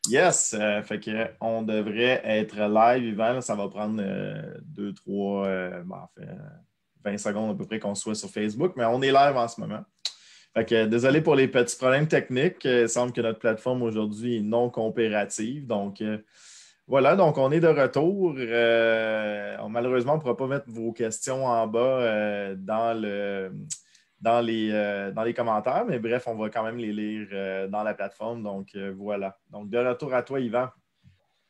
Yes, fait que on devrait être live, Yvan. Là, ça va prendre 2, 3, 20 secondes à peu près qu'on soit sur Facebook, mais on est live en ce moment. Fait que désolé pour les petits problèmes techniques. Il semble que notre plateforme aujourd'hui est non coopérative. Donc, voilà, donc on est de retour. Malheureusement, on ne pourra pas mettre vos questions en bas dans les commentaires, mais bref, on va quand même les lire dans la plateforme. Donc, voilà. Donc, de retour à toi, Yvan.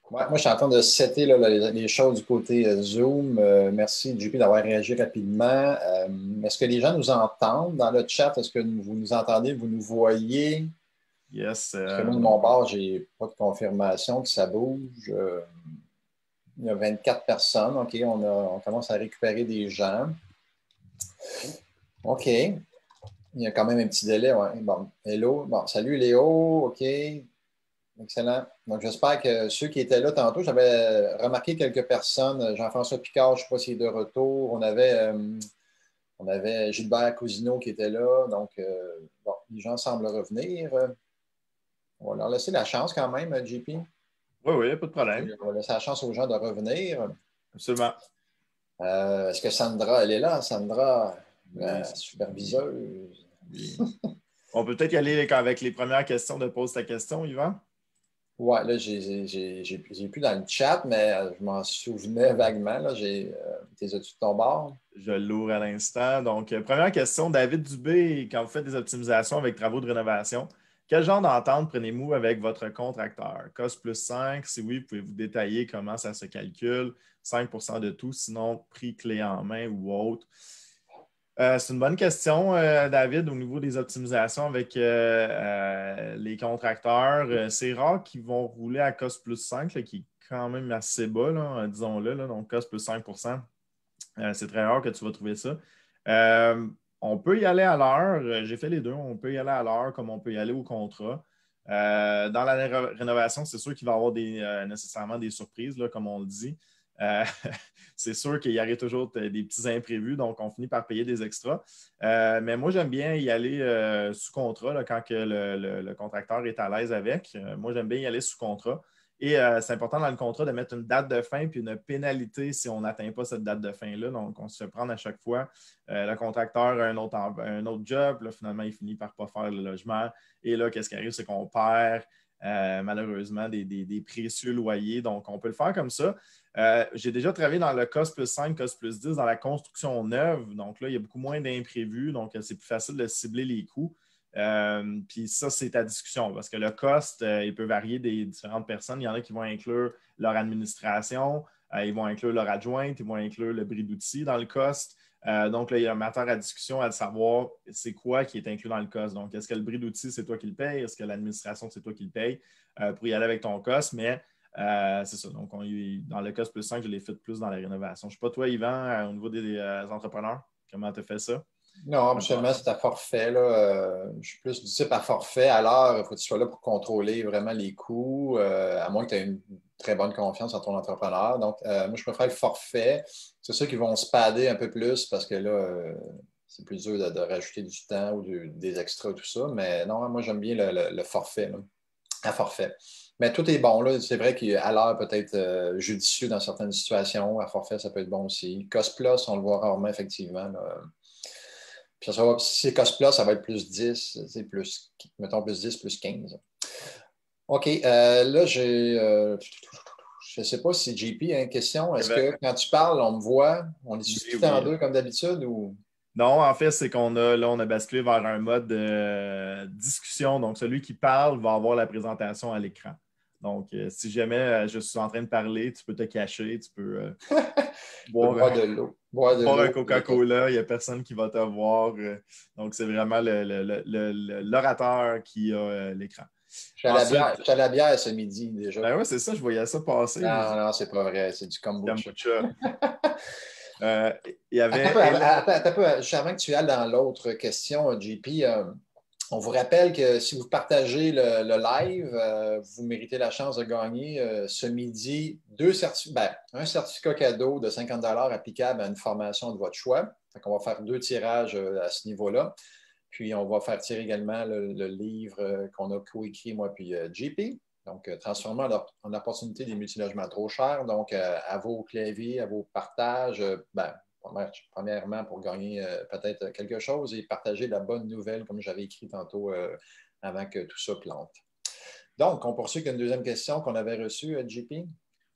Ouais, moi, je suis en train de setter là, les choses du côté Zoom. Merci, JP, d'avoir réagi rapidement. Est-ce que les gens nous entendent dans le chat? Est-ce que vous nous entendez? Vous nous voyez? Yes. Parce que moi, de mon bord, je n'ai pas de confirmation que ça bouge. Il y a 24 personnes. OK, on commence à récupérer des gens. OK. Il y a quand même un petit délai. Ouais. Bon, hello. Bon, salut Léo. OK. Excellent. Donc, j'espère que ceux qui étaient là tantôt, j'avais remarqué quelques personnes. Jean-François Picard, je ne sais pas s'il est de retour. On avait Gilbert Cousineau qui était là. Donc, bon, les gens semblent revenir. On va leur laisser la chance quand même, JP. Oui, oui, pas de problème. On va laisser la chance aux gens de revenir. Absolument. Est-ce que Sandra, elle est là? Sandra, Oui, la superviseuse. oui. On peut peut-être y aller avec les premières questions de Pose ta question, Yvan. Ouais, là, j'ai plus dans le chat, mais je m'en souvenais vaguement. Là, tes études de ton bord. Je l'ouvre à l'instant. Donc, première question, David Dubé, quand vous faites des optimisations avec travaux de rénovation, quel genre d'entente prenez-vous avec votre contracteur? Cost plus 5, si oui, pouvez-vous détailler comment ça se calcule? 5 de tout, sinon prix clé en main ou autre. C'est une bonne question, David, au niveau des optimisations avec les contracteurs. C'est rare qu'ils vont rouler à cost plus 5, là, qui est quand même assez bas, là, disons-le. Là, donc, cost plus 5 c'est très rare que tu vas trouver ça. On peut y aller à l'heure. J'ai fait les deux. On peut y aller à l'heure comme on peut y aller au contrat. Dans la rénovation, c'est sûr qu'il va y avoir nécessairement des surprises, là, comme on le dit. C'est sûr qu'il y arrive toujours des petits imprévus, donc on finit par payer des extras. Mais moi, j'aime bien y aller sous contrat là, quand que le contracteur est à l'aise avec. Moi, j'aime bien y aller sous contrat. Et c'est important dans le contrat de mettre une date de fin puis une pénalité si on n'atteint pas cette date de fin-là. Donc, on se fait prendre à chaque fois. Le contracteur a un autre job. Là, finalement, il finit par ne pas faire le logement. Et là, qu'est-ce qui arrive? C'est qu'on perd malheureusement des précieux loyers. Donc, on peut le faire comme ça. J'ai déjà travaillé dans le COS plus 5, COS plus 10 dans la construction neuve. Donc là, il y a beaucoup moins d'imprévus. Donc, c'est plus facile de cibler les coûts. Puis ça, c'est ta discussion parce que le cost, il peut varier des différentes personnes. Il y en a qui vont inclure leur administration, ils vont inclure leur adjointe, ils vont inclure le bris d'outils dans le cost. Donc, là, il y a un matière à discussion à savoir c'est quoi qui est inclus dans le cost. Donc, est-ce que le bris d'outils, c'est toi qui le payes? Est-ce que l'administration, c'est toi qui le payes pour y aller avec ton cost? Mais c'est ça. Donc, dans le cost plus 5, je l'ai fait plus dans la rénovation. Je ne sais pas, toi, Yvan, au niveau des entrepreneurs, comment tu as fait ça? Non, absolument, c'est à forfait. Là. Je suis plus du type à forfait. À l'heure, il faut que tu sois là pour contrôler vraiment les coûts, à moins que tu aies une très bonne confiance en ton entrepreneur. Donc, moi, je préfère le forfait. C'est sûr qu'ils vont se padder un peu plus parce que là, c'est plus dur de rajouter du temps ou des extras, tout ça. Mais non, moi, j'aime bien le forfait, là, à forfait. Mais tout est bon. Là. C'est vrai qu'à l'heure, peut-être judicieux dans certaines situations. À forfait, ça peut être bon aussi. Cost Plus, on le voit rarement, effectivement. Là. Puis si c'est Cost ça va être plus 10, mettons plus 10, plus 15. OK. Là, je ne sais pas si JP a une question. Est-ce que quand tu parles, on me voit? On est splitté en deux comme d'habitude ou? Non, en fait, c'est qu'on on a basculé vers un mode de discussion. Donc, celui qui parle va avoir la présentation à l'écran. Donc, si jamais je suis en train de parler, tu peux te cacher, tu peux boire de l'eau. Boire un Coca-Cola, il n'y a personne qui va te voir. Donc, c'est vraiment l'orateur qui a l'écran. Je suis à la bière ce midi déjà. Ben oui, c'est ça, je voyais ça passer. Non, c'est pas vrai, c'est du kombucha. Il y avait. Attends un peu, juste avant que tu ailles dans l'autre question, JP, on vous rappelle que si vous partagez le live, vous méritez la chance de gagner ce midi un certificat cadeau de 50 applicable à une formation de votre choix. On va faire 2 tirages à ce niveau-là. Puis, on va faire tirer également le livre qu'on a coécrit, moi puis JP. Donc, transformer en opportunité des multilogements trop chers. Donc, à vos claviers, à vos partages, premièrement, pour gagner peut-être quelque chose et partager la bonne nouvelle, comme j'avais écrit tantôt avant que tout ça plante. Donc, on poursuit avec une deuxième question qu'on avait reçue, JP.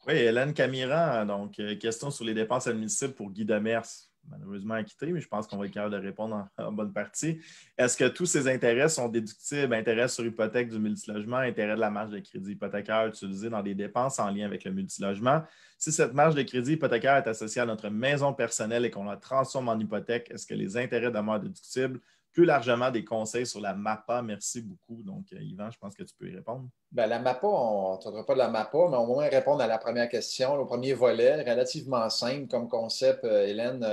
Oui, Hélène Camiran, donc, question sur les dépenses admissibles pour Guy Demers. Malheureusement acquitté, mais je pense qu'on va être capable de répondre en bonne partie. Est-ce que tous ces intérêts sont déductibles? Intérêts sur hypothèque du multilogement, intérêts de la marge de crédit hypothécaire utilisée dans des dépenses en lien avec le multilogement. Si cette marge de crédit hypothécaire est associée à notre maison personnelle et qu'on la transforme en hypothèque, est-ce que les intérêts demeurent déductibles? Plus largement, des conseils sur la MAPA. Merci beaucoup. Donc, Yvan, je pense que tu peux y répondre. Bien, la MAPA, on ne traitera pas de la MAPA, mais au moins répondre à la première question, au premier volet, relativement simple comme concept, Hélène.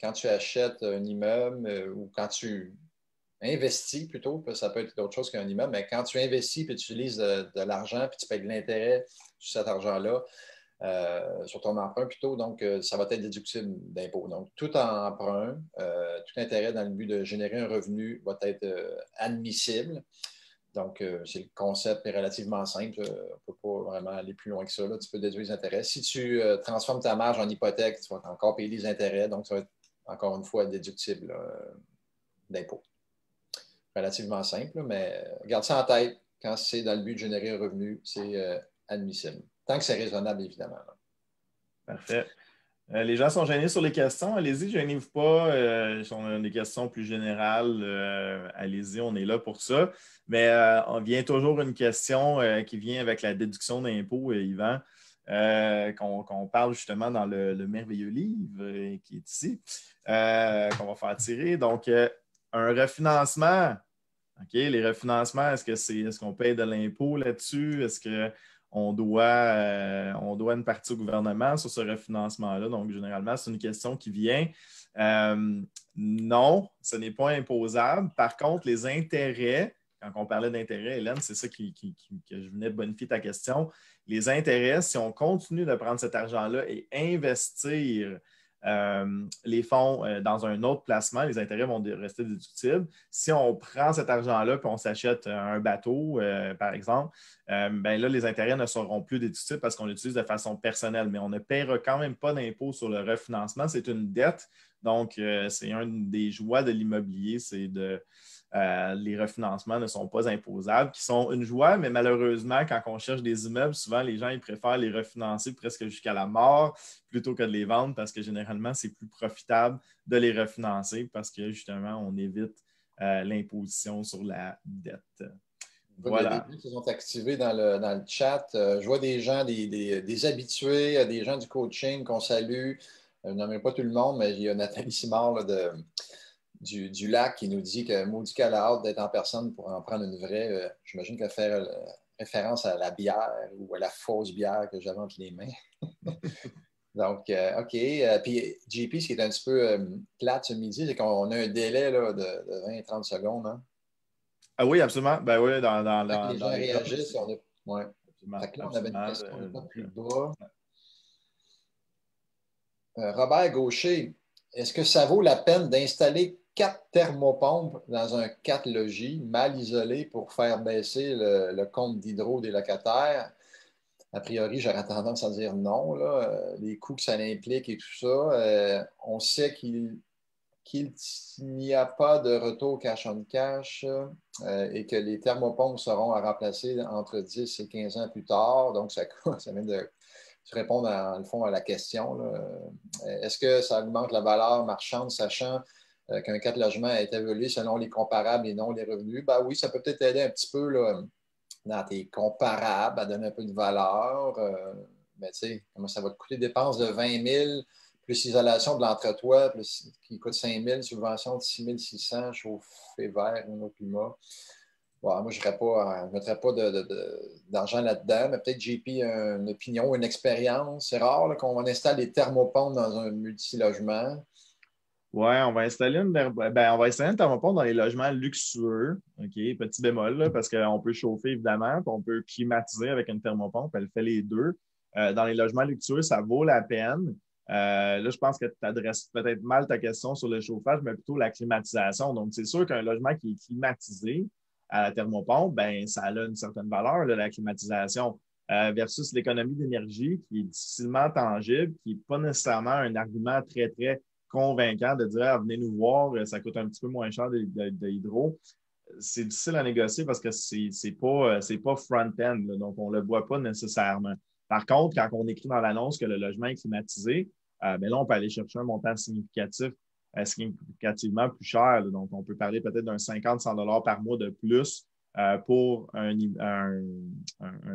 Quand tu achètes un immeuble ou quand tu investis plutôt, parce que ça peut être d'autre chose qu'un immeuble, mais quand tu investis et tu utilises de l'argent puis tu payes de l'intérêt sur cet argent-là, sur ton emprunt plutôt, donc ça va être déductible d'impôt. Donc, tout emprunt, tout intérêt dans le but de générer un revenu va être admissible. Donc, c'est le concept est relativement simple. On ne peut pas vraiment aller plus loin que ça. Là. Tu peux déduire les intérêts. Si tu transformes ta marge en hypothèque, tu vas encore payer les intérêts. Donc, ça va être encore une fois déductible d'impôt. Relativement simple, mais garde ça en tête. Quand c'est dans le but de générer un revenu, c'est admissible. Tant que c'est raisonnable, évidemment. Là. Parfait. Les gens sont gênés sur les questions. Allez-y, gênez-vous pas. Si on a des questions plus générales, allez-y, on est là pour ça. Mais on vient toujours une question qui vient avec la déduction d'impôt, Yvan, qu'on parle justement dans le merveilleux livre qui est ici, qu'on va faire tirer. Donc, un refinancement. OK, les refinancements, est-ce qu'on paye de l'impôt là-dessus? Est-ce qu'on doit une partie au gouvernement sur ce refinancement-là? Donc, généralement, c'est une question qui vient. Non, ce n'est pas imposable. Par contre, les intérêts, quand on parlait d'intérêts, Hélène, c'est ça que je venais de bonifier ta question. Les intérêts, si on continue de prendre cet argent-là et investir les fonds dans un autre placement, les intérêts vont rester déductibles. Si on prend cet argent-là et on s'achète un bateau, par exemple, ben là, les intérêts ne seront plus déductibles parce qu'on l'utilise de façon personnelle, mais on ne paiera quand même pas d'impôt sur le refinancement. C'est une dette. Donc, c'est une des joies de l'immobilier, c'est les refinancements ne sont pas imposables, qui sont une joie, mais malheureusement, quand on cherche des immeubles, souvent les gens ils préfèrent les refinancer presque jusqu'à la mort plutôt que de les vendre parce que généralement, c'est plus profitable de les refinancer parce que justement, on évite l'imposition sur la dette. Voilà. Des gens qui sont activés dans le chat. Je vois des gens, des habitués, des gens du coaching qu'on salue. Je n'aimerais pas tout le monde, mais il y a Nathalie Simard là, du lac qui nous dit que maudit qu'elle a hâte d'être en personne pour en prendre une vraie. J'imagine qu'elle fait référence à la bière ou à la fausse bière que j'avais entre les mains. Donc, OK. Puis, JP, ce qui est un petit peu plate ce midi, c'est qu'on a un délai là, de 20-30 secondes. Hein? Ah oui, absolument. Ben oui, dans les gens réagissent. On ouais, on avait une question un peu plus bas. Robert Gaucher, est-ce que ça vaut la peine d'installer 4 thermopompes dans un 4 logis mal isolé pour faire baisser le compte d'hydro des locataires? A priori, j'aurais tendance à dire non. Là. Les coûts que ça implique et tout ça, on sait qu'il n'y a pas de retour cash on cash et que les thermopompes seront à remplacer entre 10 et 15 ans plus tard. Donc, ça vient de répondre, dans le fond, à la question. Est-ce que ça augmente la valeur marchande, sachant qu'un 4 logements est évolué selon les comparables et non les revenus? Ben oui, ça peut peut-être aider un petit peu là, dans tes comparables à donner un peu de valeur. Mais tu sais, comment ça va te coûter? Dépenses de 20 000 plus isolation de l'entretoit, qui coûte 5 000, subvention de 6 600, chauffé vert, un autre climat. Bon, moi, je ne mettrais pas d'argent là-dedans, mais peut-être JP a une opinion, une expérience. C'est rare là, qu'on installe des thermopompes dans un multilogement. Oui, on va installer une thermopompe dans les logements luxueux. OK, petit bémol, là, parce qu'on peut chauffer évidemment, puis on peut climatiser avec une thermopompe. Elle fait les deux. Dans les logements luxueux, ça vaut la peine. Là, je pense que tu adresses peut-être mal ta question sur le chauffage, mais plutôt la climatisation. Donc, c'est sûr qu'un logement qui est climatisé, à la thermopompe, ben, ça a une certaine valeur, là, la climatisation, versus l'économie d'énergie qui est difficilement tangible, qui n'est pas nécessairement un argument très, très convaincant de dire ah, venez nous voir, ça coûte un petit peu moins cher de hydro. C'est difficile à négocier parce que c'est pas front-end, là, donc on ne le voit pas nécessairement. Par contre, quand on écrit dans l'annonce que le logement est climatisé, ben là, on peut aller chercher un montant significativement plus cher. Là. Donc, on peut parler peut-être d'un 50-100 $ par mois de plus pour un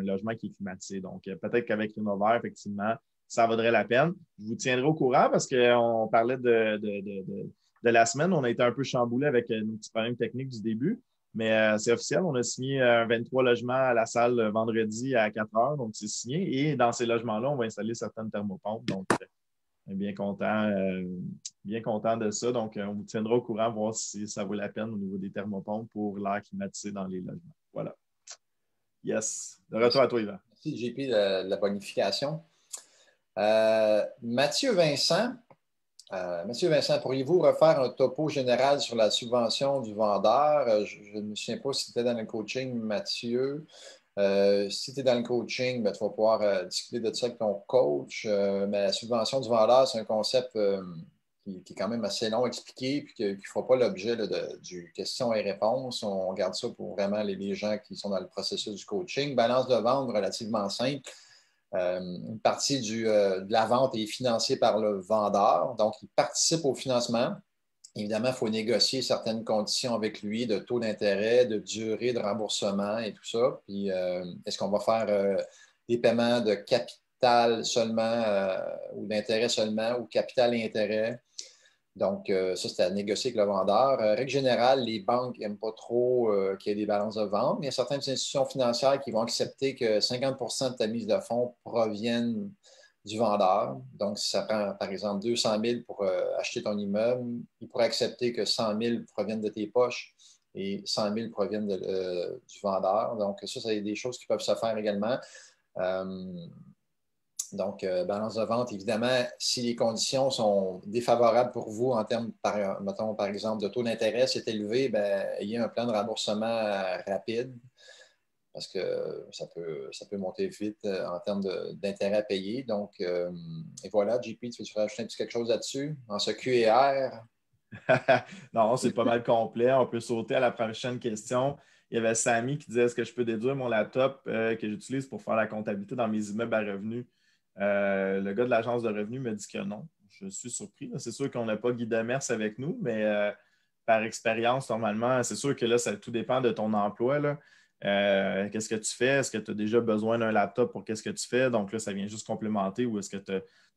logement qui est climatisé. Donc, peut-être qu'avec Rénovair, effectivement, ça vaudrait la peine. Je vous tiendrai au courant parce qu'on parlait de la semaine. On a été un peu chamboulé avec nos petits problèmes techniques du début. Mais c'est officiel, on a signé 23 logements à la salle vendredi à 4 heures, donc c'est signé. Et dans ces logements-là, on va installer certaines thermopompes. Donc, bien content de ça. Donc, on vous tiendra au courant, voir si ça vaut la peine au niveau des thermopompes pour l'air climatisé dans les logements. Voilà. Yes. De retour à toi, Yvan. Merci, JP, de la bonification. Mathieu Vincent, pourriez-vous refaire un topo général sur la subvention du vendeur? Je ne me souviens pas si tu étais dans le coaching, Mathieu. Si tu es dans le coaching, ben, tu vas pouvoir discuter de ça avec ton coach. Mais la subvention du vendeur, c'est un concept qui est quand même assez long à expliquer puis qui ne fera pas l'objet du questions et réponses. On garde ça pour vraiment les gens qui sont dans le processus du coaching. Balance de vente relativement simple. Une partie de la vente est financée par le vendeur, donc il participe au financement. Évidemment, il faut négocier certaines conditions avec lui de taux d'intérêt, de durée de remboursement et tout ça. Puis, est-ce qu'on va faire des paiements de capital seulement ou d'intérêt seulement ou capital et intérêt? Donc, ça, c'est à négocier avec le vendeur. Règle générale, les banques n'aiment pas trop qu'il y ait des balances de vente, mais il y a certaines institutions financières qui vont accepter que 50 de ta mise de fonds proviennent du vendeur. Donc, si ça prend, par exemple, 200 000 pour acheter ton immeuble, il pourrait accepter que 100 000 proviennent de tes poches et 100 000 proviennent du vendeur. Donc, ça, c'est des choses qui peuvent se faire également. Donc, balance de vente, évidemment, si les conditions sont défavorables pour vous en termes, mettons, par exemple, de taux d'intérêt, c'est élevé, bien, ayez un plan de remboursement rapide parce que ça peut monter vite en termes d'intérêt à payer. Donc, et voilà, JP, tu veux rajouter quelque chose là-dessus en ce Q&R? Non, c'est pas mal complet. On peut sauter à la prochaine question. Il y avait Samy qui disait est-ce que je peux déduire mon laptop que j'utilise pour faire la comptabilité dans mes immeubles à revenus? Le gars de l'agence de revenus me dit que non. Je suis surpris. C'est sûr qu'on n'a pas Guy Demers avec nous, mais par expérience, normalement, c'est sûr que là, ça tout dépend de ton emploi, là. Qu'est-ce que tu fais? Est-ce que tu as déjà besoin d'un laptop pour qu'est-ce que tu fais? Donc là, ça vient juste complémenter ou est-ce que tu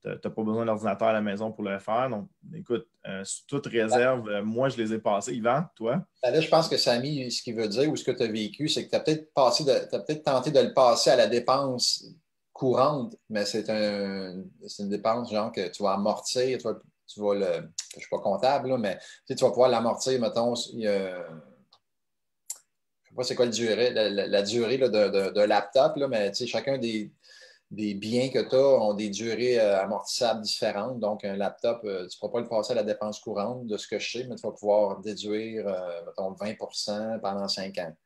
n'as pas besoin d'ordinateur à la maison pour le faire? Donc, écoute, sous toute réserve, moi, je les ai passés. Yvan, toi? Ben là, je pense que Samy, ce qu'il veut dire ou ce que tu as vécu, c'est que tu as peut-être tenté de le passer à la dépense courante, mais c'est une dépense genre que tu vas amortir, tu vas je ne suis pas comptable, là, mais tu vas pouvoir l'amortir, mettons, je ne sais pas c'est quoi la durée là, de laptop, là, mais chacun des biens que tu as ont des durées amortissables différentes. Donc, un laptop, tu ne pourras pas le passer à la dépense courante, de ce que je sais, mais tu vas pouvoir déduire, mettons, 20 pendant 5 ans,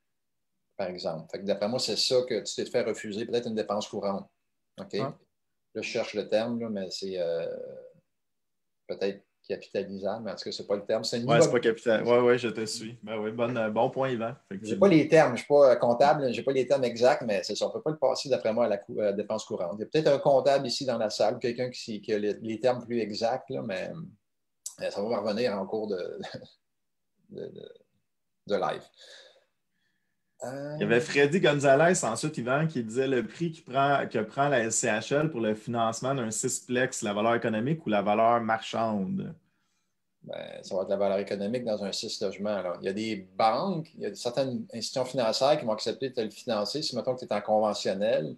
par exemple. Fait que d'après moi, c'est ça que tu t'es fait refuser, peut-être une dépense courante. OK? Ah. Là, je cherche le terme, là, mais c'est peut-être capitalisable, mais en tout cas, ce n'est pas le terme. C'est une Oui, c'est pas immobilier. capital. Oui, je te suis. Ben oui, bon point, Yvan. Je n'ai pas les termes, je ne suis pas comptable, je n'ai pas les termes exacts, mais c'est ça. On ne peut pas le passer, d'après moi, à la dépense courante. Il y a peut-être un comptable ici dans la salle, quelqu'un qui a les termes plus exacts, là, mais ça va revenir en cours de live. Il y avait Freddy Gonzalez, ensuite, Yvan, qui disait le prix que prend la SCHL pour le financement d'un sixplex, la valeur économique ou la valeur marchande? Ben, ça va être la valeur économique dans un 6 logements. Alors, il y a des banques, il y a certaines institutions financières qui vont accepter de te le financer. Si, mettons, que tu es en conventionnel,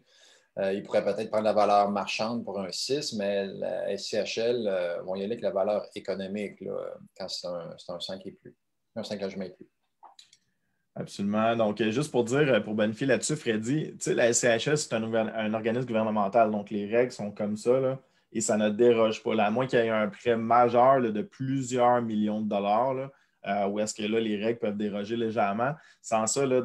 ils pourraient peut-être prendre la valeur marchande pour un 6, mais la SCHL vont y aller avec la valeur économique là, quand c'est un 5 et plus, un 5 logements et plus. Absolument. Donc, juste pour dire, pour bonifier là-dessus, Freddy, tu sais, la SCHL, c'est un organisme gouvernemental. Donc, les règles sont comme ça, là, et ça ne déroge pas. Là, à moins qu'il y ait un prêt majeur là, de plusieurs millions de dollars, là, où est-ce que là, les règles peuvent déroger légèrement. Sans ça, là,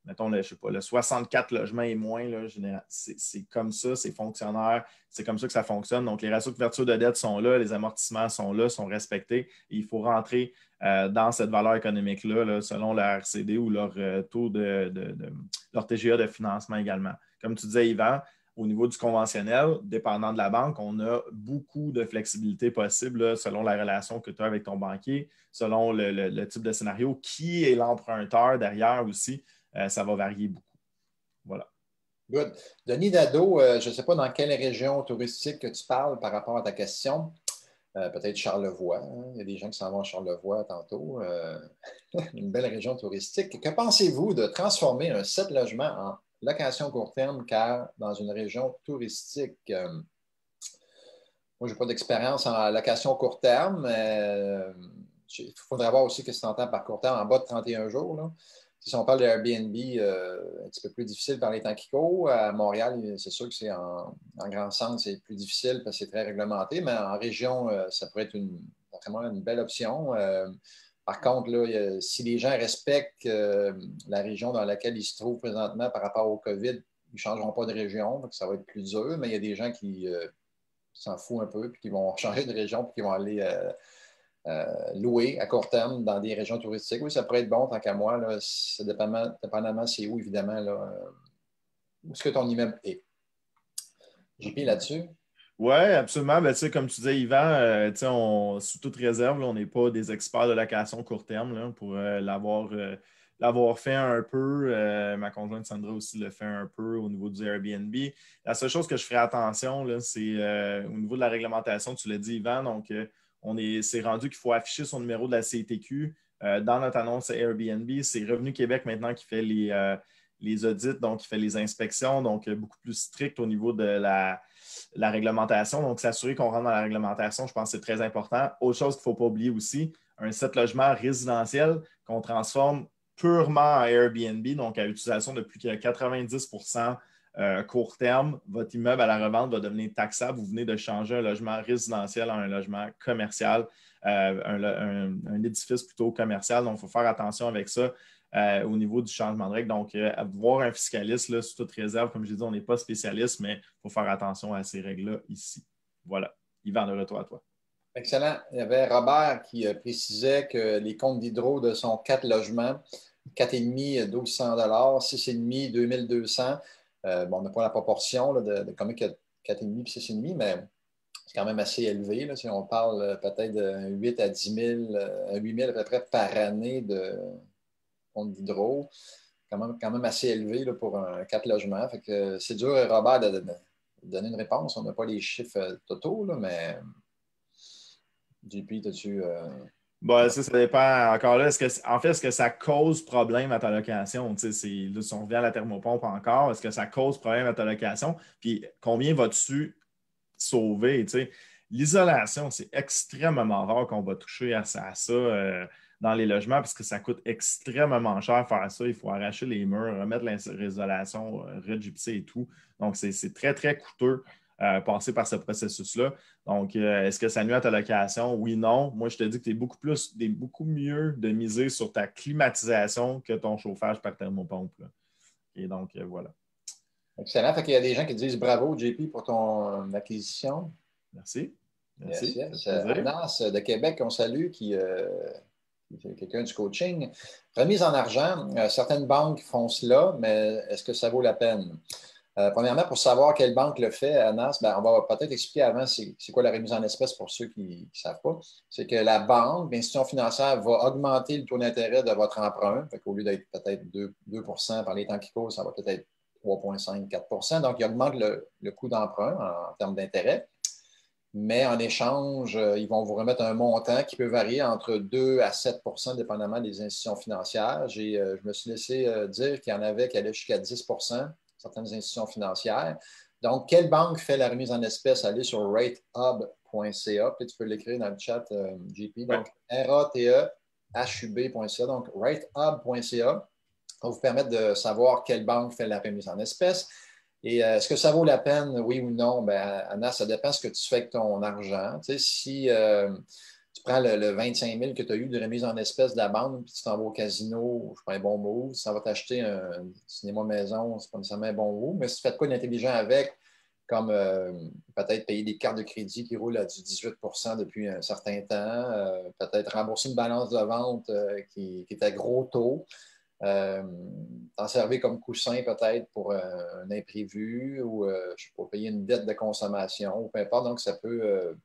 mettons, je sais pas, le 64 logements et moins, là, c'est comme ça, c'est fonctionnaire, c'est comme ça que ça fonctionne. Donc, les ratios de couverture de dette sont là, les amortissements sont là, sont respectés. Et il faut rentrer dans cette valeur économique-là, là, selon la RCD ou leur taux leur TGA de financement également. Comme tu disais, Yvan, au niveau du conventionnel, dépendant de la banque, on a beaucoup de flexibilité possible là, selon la relation que tu as avec ton banquier, selon le type de scénario, qui est l'emprunteur derrière aussi. Ça va varier beaucoup. Voilà. Good. Denis Dado, je ne sais pas dans quelle région touristique que tu parles par rapport à ta question. Peut-être Charlevoix. Hein? Il y a des gens qui s'en vont à Charlevoix tantôt. Une belle région touristique. Que pensez-vous de transformer un 7 logements en location court terme car dans une région touristique? Moi, je n'ai pas d'expérience en location court terme. Il faudrait voir aussi ce que tu entends par court terme en bas de 31 jours. Là. Si on parle de Airbnb, un petit peu plus difficile par les temps qui courent. À Montréal, c'est sûr que c'est en grand centre, c'est plus difficile parce que c'est très réglementé, mais en région, ça pourrait être vraiment une belle option. Par contre, là, si les gens respectent la région dans laquelle ils se trouvent présentement par rapport au COVID, ils ne changeront pas de région, donc ça va être plus dur, mais il y a des gens qui s'en foutent un peu, puis qui vont changer de région, puis qui vont aller louer à court terme dans des régions touristiques. Oui, ça pourrait être bon tant qu'à moi. Là, dépendamment c'est où, évidemment, là, où est-ce que ton immeuble est. JP là-dessus? Oui, absolument. Ben, comme tu disais, Yvan, sous toute réserve, là, on n'est pas des experts de location court terme là, pour l'avoir fait un peu. Ma conjointe Sandra aussi le fait un peu au niveau du Airbnb. La seule chose que je ferai attention, là, c'est au niveau de la réglementation, tu l'as dit, Yvan, donc c'est rendu qu'il faut afficher son numéro de la CTQ dans notre annonce Airbnb. C'est Revenu Québec maintenant qui fait les audits, donc qui fait les inspections, donc beaucoup plus strict au niveau de la réglementation. Donc, s'assurer qu'on rentre dans la réglementation, je pense que c'est très important. Autre chose qu'il ne faut pas oublier aussi, un 7 logements résidentiel qu'on transforme purement en Airbnb, donc à utilisation de plus que 90 court terme, votre immeuble à la revente va devenir taxable. Vous venez de changer un logement résidentiel en un logement commercial, un édifice plutôt commercial. Donc, il faut faire attention avec ça. Au niveau du changement de règles. Donc, voir un fiscaliste, là, sous toute réserve, comme je dit, on n'est pas spécialiste, mais il faut faire attention à ces règles-là ici. Voilà. Yvan, de retour à toi. Excellent. Il y avait Robert qui précisait que les comptes d'hydro de son 4 logements, 4,5, 1 200 6,5, 2200. On n'a pas la proportion là, de combien 4,5 et 6,5, mais c'est quand même assez élevé. Là, si on parle peut-être de 8 à 10 000, 8 000 à peu près par année de compte d'hydro. Quand même assez élevé là, pour un 4 logements. Fait que c'est dur, Robert, de donner une réponse. On n'a pas les chiffres totaux, là, mais JP, as-tu. Bon, ça dépend. Encore là, est-ce que ça cause problème à ta location? Là, si on revient à la thermopompe encore, est-ce que ça cause problème à ta location? Puis combien vas-tu sauver? L'isolation, c'est extrêmement rare qu'on va toucher à ça dans les logements parce que ça coûte extrêmement cher faire ça. Il faut arracher les murs, remettre l'isolation, regypser et tout. Donc, c'est très, très coûteux passer par ce processus-là. Donc, est-ce que ça nuit à ta location? Oui, non. Moi, je te dis que tu es beaucoup mieux de miser sur ta climatisation que ton chauffage par thermopompe. Là. Et donc, voilà. Excellent. Fait qu'il y a des gens qui disent bravo, JP, pour ton acquisition. Merci. Merci. Yes. Anas de Québec, on salue, qui est quelqu'un du coaching. Remise en argent, certaines banques font cela, mais est-ce que ça vaut la peine? Premièrement, pour savoir quelle banque le fait, Anas, on va peut-être expliquer avant c'est quoi la remise en espèces pour ceux qui ne savent pas. C'est que la banque, l'institution financière, va augmenter le taux d'intérêt de votre emprunt. Au lieu d'être peut-être 2 par les temps qui courent, ça va peut-être être 3,5 4. Donc, il augmente le coût d'emprunt en termes d'intérêt. Mais en échange, ils vont vous remettre un montant qui peut varier entre 2 à 7 dépendamment des institutions financières. Je me suis laissé dire qu'il y en avait qui allaient jusqu'à 10 certaines institutions financières. Donc, quelle banque fait la remise en espèces? Allez sur ratehub.ca, puis tu peux l'écrire dans le chat, JP. Donc, ratehub.ca, donc ratehub.ca. Ça va vous permettre de savoir quelle banque fait la remise en espèces. Et est-ce que ça vaut la peine, oui ou non? Anna, ça dépend de ce que tu fais avec ton argent. Tu sais, si tu prends le 25 000 que tu as eu de remise en espèces de la banque, puis tu t'en vas au casino, je prends un bon move. Si ça va t'acheter un cinéma maison, c'est pas nécessairement un bon move. Mais si tu fais de quoi d'intelligent avec, comme peut-être payer des cartes de crédit qui roulent à du 18 depuis un certain temps, peut-être rembourser une balance de vente qui est à gros taux, t'en servir comme coussin peut-être pour un imprévu ou je sais pas, payer une dette de consommation ou peu importe. Donc, ça peut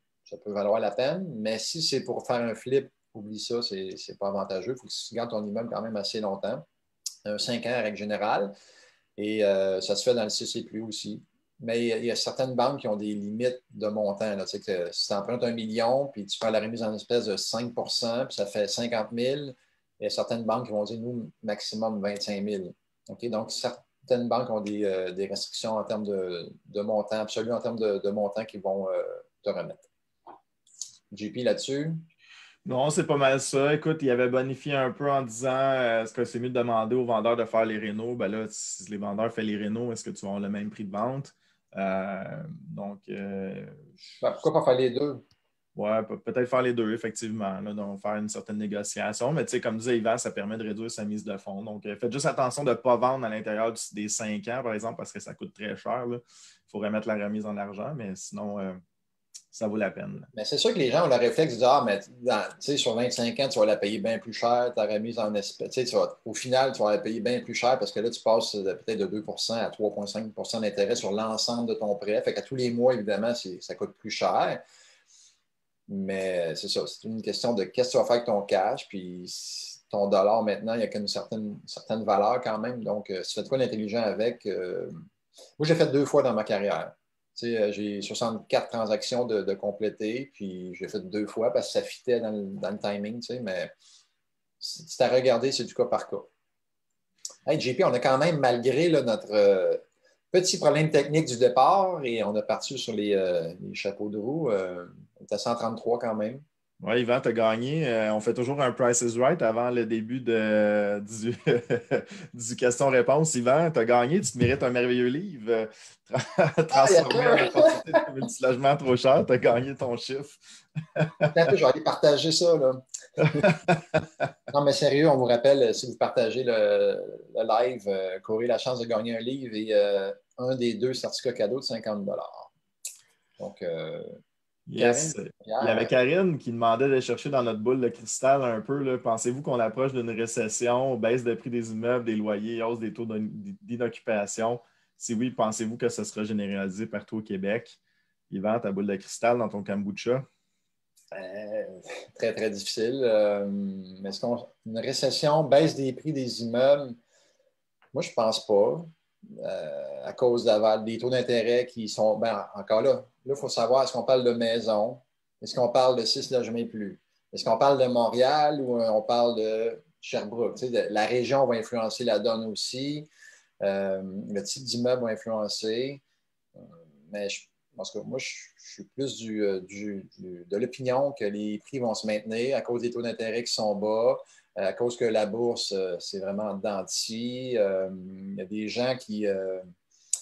valoir la peine. Mais si c'est pour faire un flip, oublie ça, c'est pas avantageux. Il faut que tu gardes ton immeuble quand même assez longtemps, 5 ans en règle générale. Et ça se fait dans le CCPLU aussi. Mais il y a certaines banques qui ont des limites de montant. Là. Tu sais que si tu empruntes 1 million, puis tu fais la remise en espèce de 5 puis ça fait 50 000, il y a certaines banques qui vont dire, nous, maximum 25 000. Okay? Donc, certaines banques ont des restrictions en termes de montant, absolu en termes de montant qu'ils vont te remettre. JP là-dessus? Non, c'est pas mal ça. Écoute, il avait bonifié un peu en disant est-ce que c'est mieux de demander aux vendeurs de faire les rénaux? Ben là, si les vendeurs font les rénaux, est-ce que tu vas avoir le même prix de vente? Donc, Ben, pourquoi pas faire les deux? ouais, peut-être faire les deux, effectivement. Là, donc, faire une certaine négociation. Mais tu sais, comme disait Yvan, ça permet de réduire sa mise de fonds. Donc, faites juste attention de ne pas vendre à l'intérieur des 5 ans, par exemple, parce que ça coûte très cher. Il faut remettre la remise en argent, mais sinon, ça vaut la peine. Mais c'est sûr que les gens ont le réflexe de dire, ah, mais sur 25 ans, tu vas la payer bien plus cher, ta remise en espèces. Au final, tu vas la payer bien plus cher parce que là, tu passes peut-être de 2 à 3,5 d'intérêt sur l'ensemble de ton prêt. Fait qu'à tous les mois, évidemment, ça coûte plus cher. Mais c'est ça, c'est une question de qu'est-ce que tu vas faire avec ton cash. Puis ton dollar, maintenant, il y a qu'une certaine valeur quand même. Donc, si tu fais de quoi d'intelligent avec, moi, j'ai fait 2 fois dans ma carrière. J'ai 64 transactions de compléter, puis j'ai fait 2 fois parce que ça fitait dans le timing, mais c'est à regarder, c'est du cas par cas. Hey, JP, on a quand même, malgré là, notre petit problème technique du départ, et on a parti sur les chapeaux de roue, on est à 133 quand même. Oui, Yvan, tu as gagné. On fait toujours un Price is Right avant le début du question-réponse. Yvan, tu as gagné. Tu te mérites un merveilleux livre. Ah, il y a Transformer en opportunité de multilogement trop cher. Tu as gagné ton chiffre. un peu, je vais aller partager ça. Là. Non, mais sérieux, on vous rappelle, si vous partagez le live, courez la chance de gagner un livre et un des 2 certificats cadeaux de 50 $. Donc, Karine, Yes. Il y avait Pierre, Karine qui demandait de chercher dans notre boule de cristal un peu. Là. Pensez-vous qu'on approche d'une récession, baisse de prix des immeubles, des loyers, hausse des taux d'inoccupation? Si oui, pensez-vous que ce sera généralisé partout au Québec? Yvan, ta boule de cristal dans ton kombucha? euh, très, très difficile. Est-ce une récession, baisse des prix des immeubles? Moi, je ne pense pas. À cause des taux d'intérêt qui sont. Ben, encore là, il faut savoir, est-ce qu'on parle de maison? Est-ce qu'on parle de 6 logements et plus? Est-ce qu'on parle de Montréal ou on parle de Sherbrooke? La région va influencer la donne aussi. Le type d'immeuble va influencer. Mais parce que moi, je suis plus de l'opinion que les prix vont se maintenir à cause des taux d'intérêt qui sont bas, à cause que la bourse, c'est vraiment en dedans de scie. Il y a des gens qui.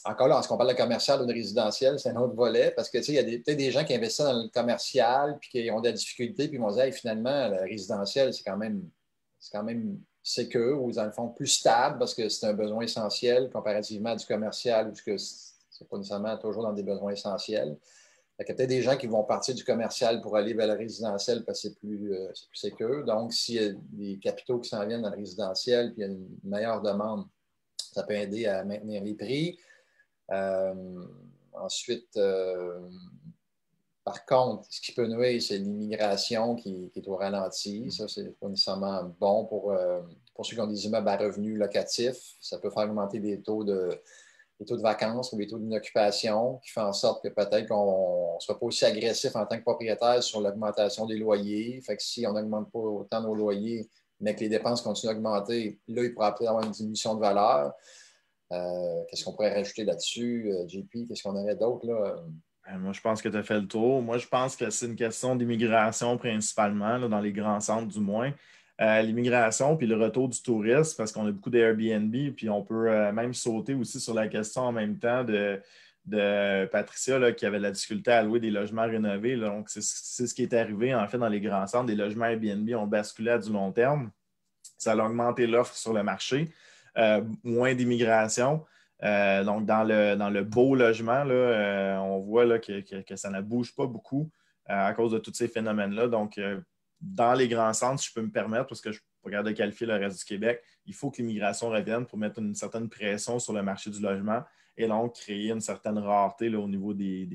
Encore là, est-ce qu'on parle de commercial ou de résidentiel, c'est un autre volet, parce que il y a peut-être des gens qui investissent dans le commercial puis qui ont de la difficulté, puis ils vont dire hey, finalement, le résidentiel, c'est quand même sécure ou dans le fond plus stable parce que c'est un besoin essentiel comparativement à du commercial où c'est pas nécessairement toujours dans des besoins essentiels. Il y a peut-être des gens qui vont partir du commercial pour aller vers le résidentiel parce que c'est plus sécure. Donc, s'il y a des capitaux qui s'en viennent dans le résidentiel puis il y a une meilleure demande, ça peut aider à maintenir les prix. Ensuite, par contre, ce qui peut nuire, c'est l'immigration qui est au ralenti. Ça, c'est pas nécessairement bon pour ceux qui ont des immeubles à revenus locatifs. Ça peut faire augmenter les taux de vacances ou les taux d'inoccupation, qui fait en sorte que peut-être qu'on ne soit pas aussi agressif en tant que propriétaire sur l'augmentation des loyers. Fait que si on n'augmente pas autant nos loyers, mais que les dépenses continuent d'augmenter, là, il pourra peut-être avoir une diminution de valeur. Qu'est-ce qu'on pourrait rajouter là-dessus? JP, qu'est-ce qu'on aurait d'autre là? Moi, je pense que tu as fait le tour. Moi, je pense que c'est une question d'immigration principalement, là, dans les grands centres du moins. L'immigration puis le retour du tourisme, parce qu'on a beaucoup d'Airbnb, puis on peut même sauter aussi sur la question en même temps de Patricia là, qui avait de la difficulté à louer des logements rénovés. Là. Donc, c'est ce qui est arrivé en fait dans les grands centres. Des logements Airbnb ont basculé à du long terme. Ça a augmenté l'offre sur le marché. Moins d'immigration. Donc, dans le beau logement, là, on voit là, que ça ne bouge pas beaucoup à cause de tous ces phénomènes-là. Donc, dans les grands centres, si je peux me permettre, parce que je regarde qualifier le reste du Québec, il faut que l'immigration revienne pour mettre une certaine pression sur le marché du logement et donc créer une certaine rareté là, au niveau des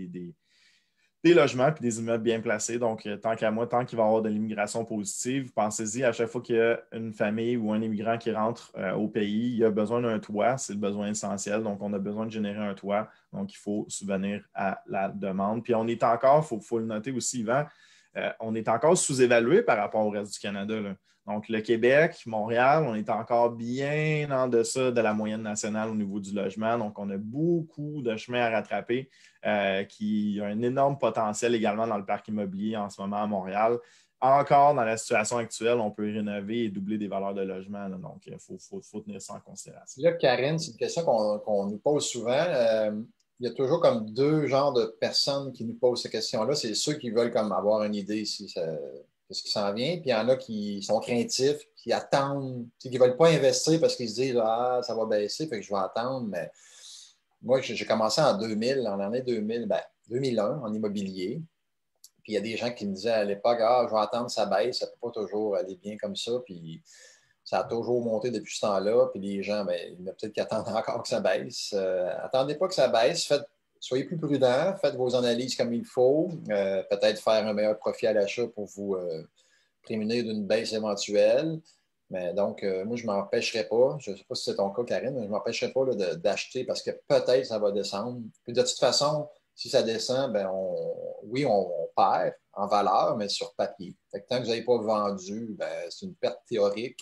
logements et des immeubles bien placés. Donc, tant qu'à moi, tant qu'il va y avoir de l'immigration positive, pensez-y, à chaque fois qu'il y a une famille ou un immigrant qui rentre au pays, il a besoin d'un toit, c'est le besoin essentiel. Donc, on a besoin de générer un toit. Donc, il faut subvenir à la demande. Puis, on est encore, il faut le noter aussi, Yvan, on est encore sous-évalué par rapport au reste du Canada, là. Donc, le Québec, Montréal, on est encore bien en deçà de la moyenne nationale au niveau du logement. Donc, on a beaucoup de chemin à rattraper qui a un énorme potentiel également dans le parc immobilier en ce moment à Montréal. Encore dans la situation actuelle, on peut rénover et doubler des valeurs de logement. Là. Donc, il faut tenir ça en considération. Là, Karine, c'est une question qu'on nous pose souvent. Il y a toujours comme deux genres de personnes qui nous posent ces questions-là. C'est ceux qui veulent comme avoir une idée si ça, de ce qui s'en vient. Puis il y en a qui sont craintifs, qui attendent, qui ne veulent pas investir parce qu'ils se disent ah, ça va baisser, fait que je vais attendre. Mais moi, j'ai commencé en 2000, en l'année 2000, 2001, en immobilier. Puis il y a des gens qui me disaient à l'époque ah, je vais attendre, ça baisse, ça ne peut pas toujours aller bien comme ça. Puis ça a toujours monté depuis ce temps-là. Puis les gens, il y en a peut-être qui attendent encore que ça baisse. Attendez pas que ça baisse. Soyez plus prudents. Faites vos analyses comme il faut. Peut-être faire un meilleur profit à l'achat pour vous prémunir d'une baisse éventuelle. Mais donc, moi, je ne m'empêcherai pas. Je ne sais pas si c'est ton cas, Karine, mais je ne m'empêcherai pas là, d'acheter parce que peut-être ça va descendre. Puis de toute façon, si ça descend, on perd en valeur, mais sur papier. Fait que tant que vous n'avez pas vendu, c'est une perte théorique.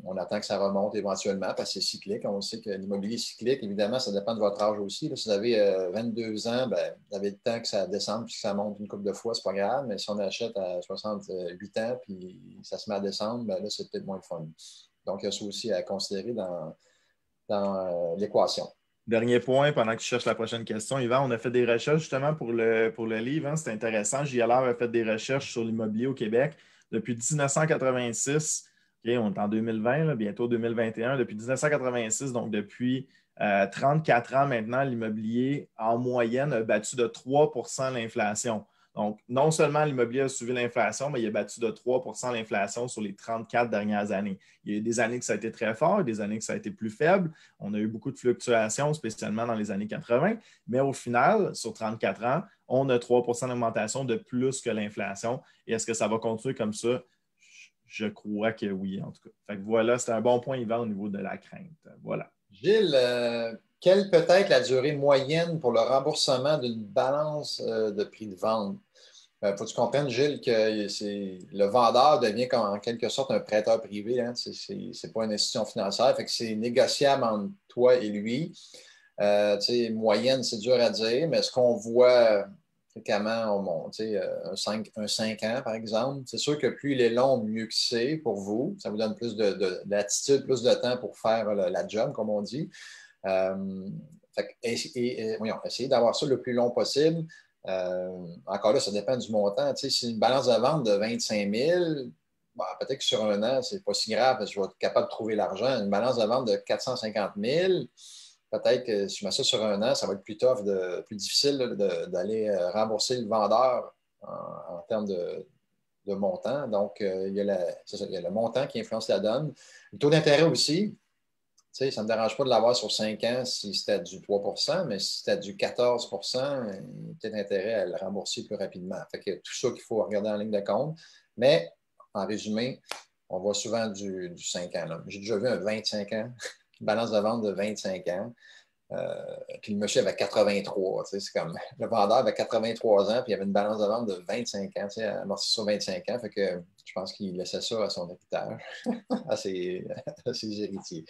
On attend que ça remonte éventuellement parce que c'est cyclique. On sait que l'immobilier est cyclique. Évidemment, ça dépend de votre âge aussi. Là, si vous avez 22 ans, vous avez le temps que ça descende puis que ça monte une couple de fois, c'est pas grave. Mais si on achète à 68 ans puis ça se met à descendre, là, c'est peut-être moins le fun. Donc, il y a ça aussi à considérer dans l'équation. Dernier point, pendant que tu cherches la prochaine question, Yvan, on a fait des recherches justement pour le livre. Hein, c'est intéressant. JLR a fait des recherches sur l'immobilier au Québec depuis 1986. Okay, on est en 2020, là, bientôt 2021. Depuis 1986, donc depuis 34 ans maintenant, l'immobilier en moyenne a battu de 3 l'inflation. Donc, non seulement l'immobilier a suivi l'inflation, mais il a battu de 3 l'inflation sur les 34 dernières années. Il y a eu des années que ça a été très fort, des années que ça a été plus faible. On a eu beaucoup de fluctuations, spécialement dans les années 80. Mais au final, sur 34 ans, on a 3 d'augmentation de plus que l'inflation. Et est-ce que ça va continuer comme ça? Je crois que oui, en tout cas. Fait que voilà, c'est un bon point, Yvan, au niveau de la crainte. Voilà. Gilles, quelle peut être la durée moyenne pour le remboursement d'une balance de prix de vente? Faut que tu comprennes, Gilles, que le vendeur devient comme, en quelque sorte un prêteur privé. Hein? C'est pas une institution financière. Fait que c'est négociable entre toi et lui. Moyenne, c'est dur à dire, mais ce qu'on voit fréquemment, on monte, un 5 ans, par exemple. C'est sûr que plus il est long, mieux que c'est pour vous. Ça vous donne plus d'attitude, plus de temps pour faire la job, comme on dit. Essayez d'avoir ça le plus long possible. Encore là, ça dépend du montant. Si c'est une balance de vente de 25 000, peut-être que sur un an, c'est pas si grave parce que je vais être capable de trouver l'argent. Une balance de vente de 450 000, peut-être que si je mets ça sur un an, ça va être plus tough, plus difficile d'aller rembourser le vendeur en termes de montant. Donc, il y a le montant qui influence la donne. Le taux d'intérêt aussi. Ça ne me dérange pas de l'avoir sur 5 ans si c'était à du 3 mais si c'était à du 14 il y a peut-être intérêt à le rembourser plus rapidement. Fait que tout ça qu'il faut regarder en ligne de compte. Mais, en résumé, on voit souvent du 5 ans. J'ai déjà vu un 25 ans, une balance de vente de 25 ans. Puis le monsieur avait 83. C'est comme le vendeur avait 83 ans, puis il avait une balance de vente de 25 ans, amorti sur 25 ans. Fait que je pense qu'il laissait ça à son héritage, à ses héritiers.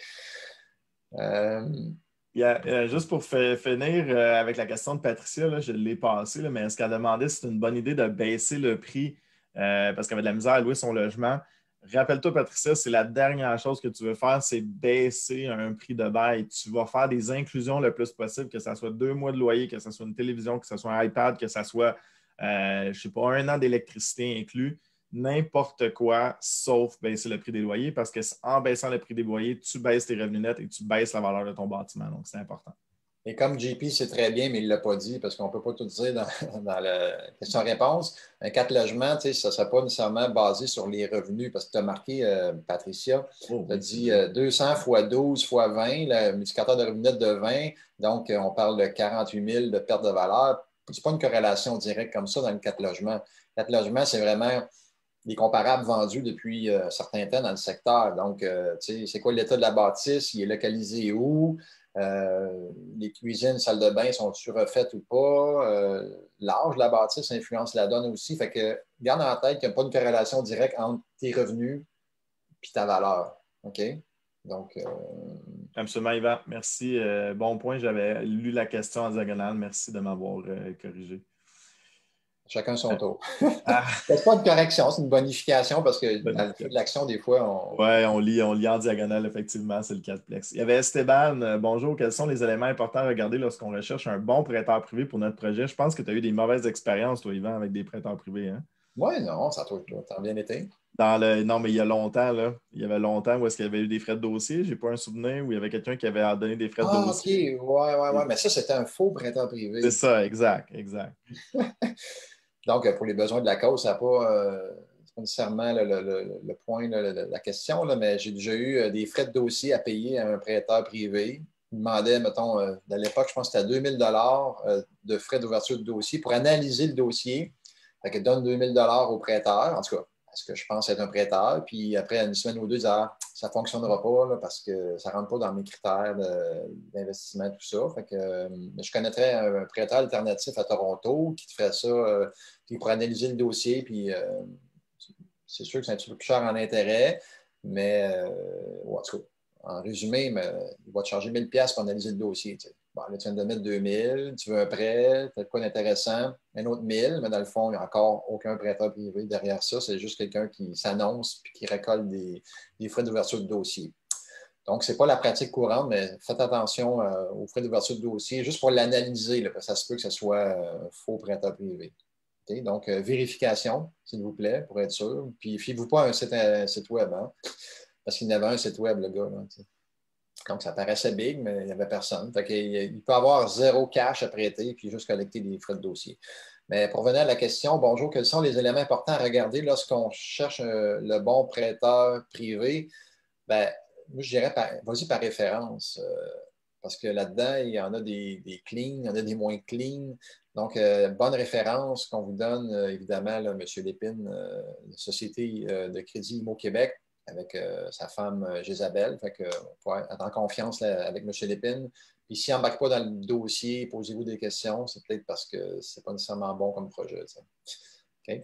Juste pour finir avec la question de Patricia, là, je l'ai passée, mais ce qu'elle demandait, c'est une bonne idée de baisser le prix parce qu'elle avait de la misère à louer son logement. Rappelle-toi, Patricia, c'est la dernière chose que tu veux faire, c'est baisser un prix de bail. Tu vas faire des inclusions le plus possible, que ce soit 2 mois de loyer, que ce soit une télévision, que ce soit un iPad, que ce soit, je ne sais pas, 1 an d'électricité inclus, n'importe quoi, sauf baisser le prix des loyers, parce qu'en baissant le prix des loyers, tu baisses tes revenus nets et tu baisses la valeur de ton bâtiment. Donc, c'est important. Et comme JP sait très bien, mais il ne l'a pas dit parce qu'on ne peut pas tout dire dans la question-réponse, un 4 logements, ça ne sera pas nécessairement basé sur les revenus parce que tu as marqué, Patricia, Oh, tu as oui, dit 200 fois 12 fois 20, le multiplicateur de revenus net de 20, donc on parle de 48 000 de perte de valeur. Ce n'est pas une corrélation directe comme ça dans le 4 logements. 4 logements, c'est vraiment les comparables vendus depuis un certain temps dans le secteur. Donc, c'est quoi l'état de la bâtisse? Il est localisé où? Les cuisines, salles de bain sont-elles refaites ou pas? L'âge de la bâtisse influence la donne aussi. Fait que garde en tête qu'il n'y a pas une corrélation directe entre tes revenus et ta valeur. OK? Donc, absolument, Yvan. Merci. Bon point. J'avais lu la question en diagonale. Merci de m'avoir corrigé. chacun son tour. Ah, C'est pas une correction, c'est une bonification parce que dans le feu de bonification. l'action, des fois, on. Ouais, on lit en diagonale, effectivement, c'est le quadplex. Il y avait Esteban. Bonjour, quels sont les éléments importants à regarder lorsqu'on recherche un bon prêteur privé pour notre projet? Je pense que tu as eu des mauvaises expériences, toi, Yvan, avec des prêteurs privés, hein? Oui, non, ça a bien été. Non, mais il y a longtemps, là. Il y avait longtemps où est-ce qu'il y avait eu des frais de dossier. J'ai pas un souvenir où il y avait quelqu'un qui avait donné des frais de Ah, OK. dossier. Ouais, ouais, ouais. Mais ça, c'était un faux prêteur C'est privé. ça, exact, exact. Donc, pour les besoins de la cause, ça n'a pas, c'est pas nécessairement le point de la question, là, mais j'ai déjà eu des frais de dossier à payer à un prêteur privé. Il demandait, mettons, à l'époque, je pense que c'était 2 000 de frais d'ouverture de dossier pour analyser le dossier. Fait que donne 2 000 au prêteur, en tout cas, parce que je pense être un prêteur. Puis après, une semaine ou deux, il dit, ah, ça ne fonctionnera pas là, parce que ça ne rentre pas dans mes critères d'investissement, tout ça. Fait que, je connaîtrais un prêteur alternatif à Toronto qui te ferait ça. Puis pour analyser le dossier, puis c'est sûr que c'est un petit peu plus cher en intérêt, mais en tout cas, en résumé, il va te charger 1 000 pour analyser le dossier. Tu sais. Bon, là, tu viens de mettre 2 000, tu veux un prêt, tu as quoi d'intéressant, un autre 1 000, mais dans le fond, il n'y a encore aucun prêteur privé derrière ça. C'est juste quelqu'un qui s'annonce et qui récolte des frais d'ouverture de dossier. Donc, ce n'est pas la pratique courante, mais faites attention aux frais d'ouverture de dossier, juste pour l'analyser, parce que ça se peut que ce soit un faux prêteur privé. Okay? Donc, vérification, s'il vous plaît, pour être sûr. Puis, fiez-vous pas à un site web, hein? Parce qu'il y avait un site web, le gars. Là, donc, ça paraissait big, mais il n'y avait personne. Fait il peut avoir 0 cash à prêter puis juste collecter des frais de dossier. Mais pour revenir à la question, bonjour, quels sont les éléments importants à regarder lorsqu'on cherche le bon prêteur privé? Ben, moi, je dirais, vas-y par référence. Parce que là-dedans, il y en a des clean, il y en a des moins clean. Donc, bonne référence qu'on vous donne, évidemment, là, M. Lépine, Société de crédit IMO Québec, avec sa femme Jésabelle. Fait que, ouais, être en confiance là, avec M. Lépine. Puis, s'il n'embarque pas dans le dossier, posez-vous des questions. C'est peut-être parce que ce n'est pas nécessairement bon comme projet. Ça. OK?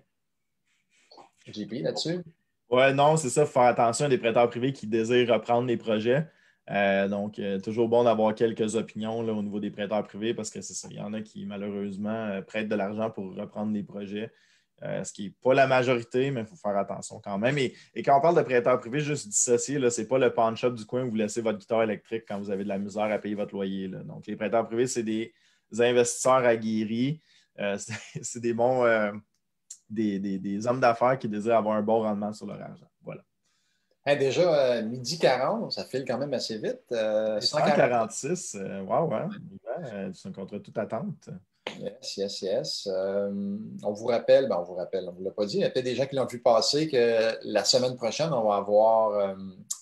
JP, là-dessus? Ouais, non, c'est ça, il faut faire attention à des prêteurs privés qui désirent reprendre les projets. Donc, toujours bon d'avoir quelques opinions là, au niveau des prêteurs privés parce que c'est ça, il y en a qui, malheureusement, prêtent de l'argent pour reprendre des projets, ce qui n'est pas la majorité, mais il faut faire attention quand même. Et quand on parle de prêteurs privés, juste dissocier, ce n'est pas le pawn shop du coin où vous laissez votre guitare électrique quand vous avez de la misère à payer votre loyer. Là. Donc, les prêteurs privés, c'est des investisseurs aguerris. C'est des bons. Des hommes d'affaires qui désirent avoir un bon rendement sur leur argent. Voilà. Hey, déjà, midi 40, ça file quand même assez vite. 140. 146, wow, hein? C'est un contrat toute attente. Yes, yes, yes. On vous rappelle, on ne vous l'a pas dit, il y a peut-être des gens qui l'ont vu passer que la semaine prochaine, on va avoir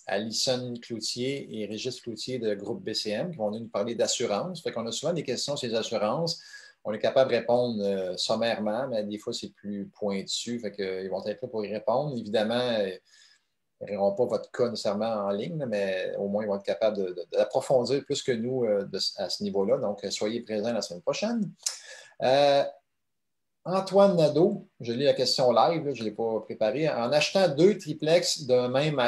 Alison Cloutier et Régis Cloutier de groupe BCM qui vont nous parler d'assurance. Fait qu'on a souvent des questions sur les assurances. On est capable de répondre sommairement, mais des fois, c'est plus pointu. Fait qu'ils vont être là pour y répondre. Évidemment, ils n'auront pas votre cas nécessairement en ligne, mais au moins, ils vont être capables d'approfondir plus que nous à ce niveau-là. Donc, soyez présents la semaine prochaine. Antoine Nadeau, je lis la question live, là, je ne l'ai pas préparée. En achetant 2 triplex d'un même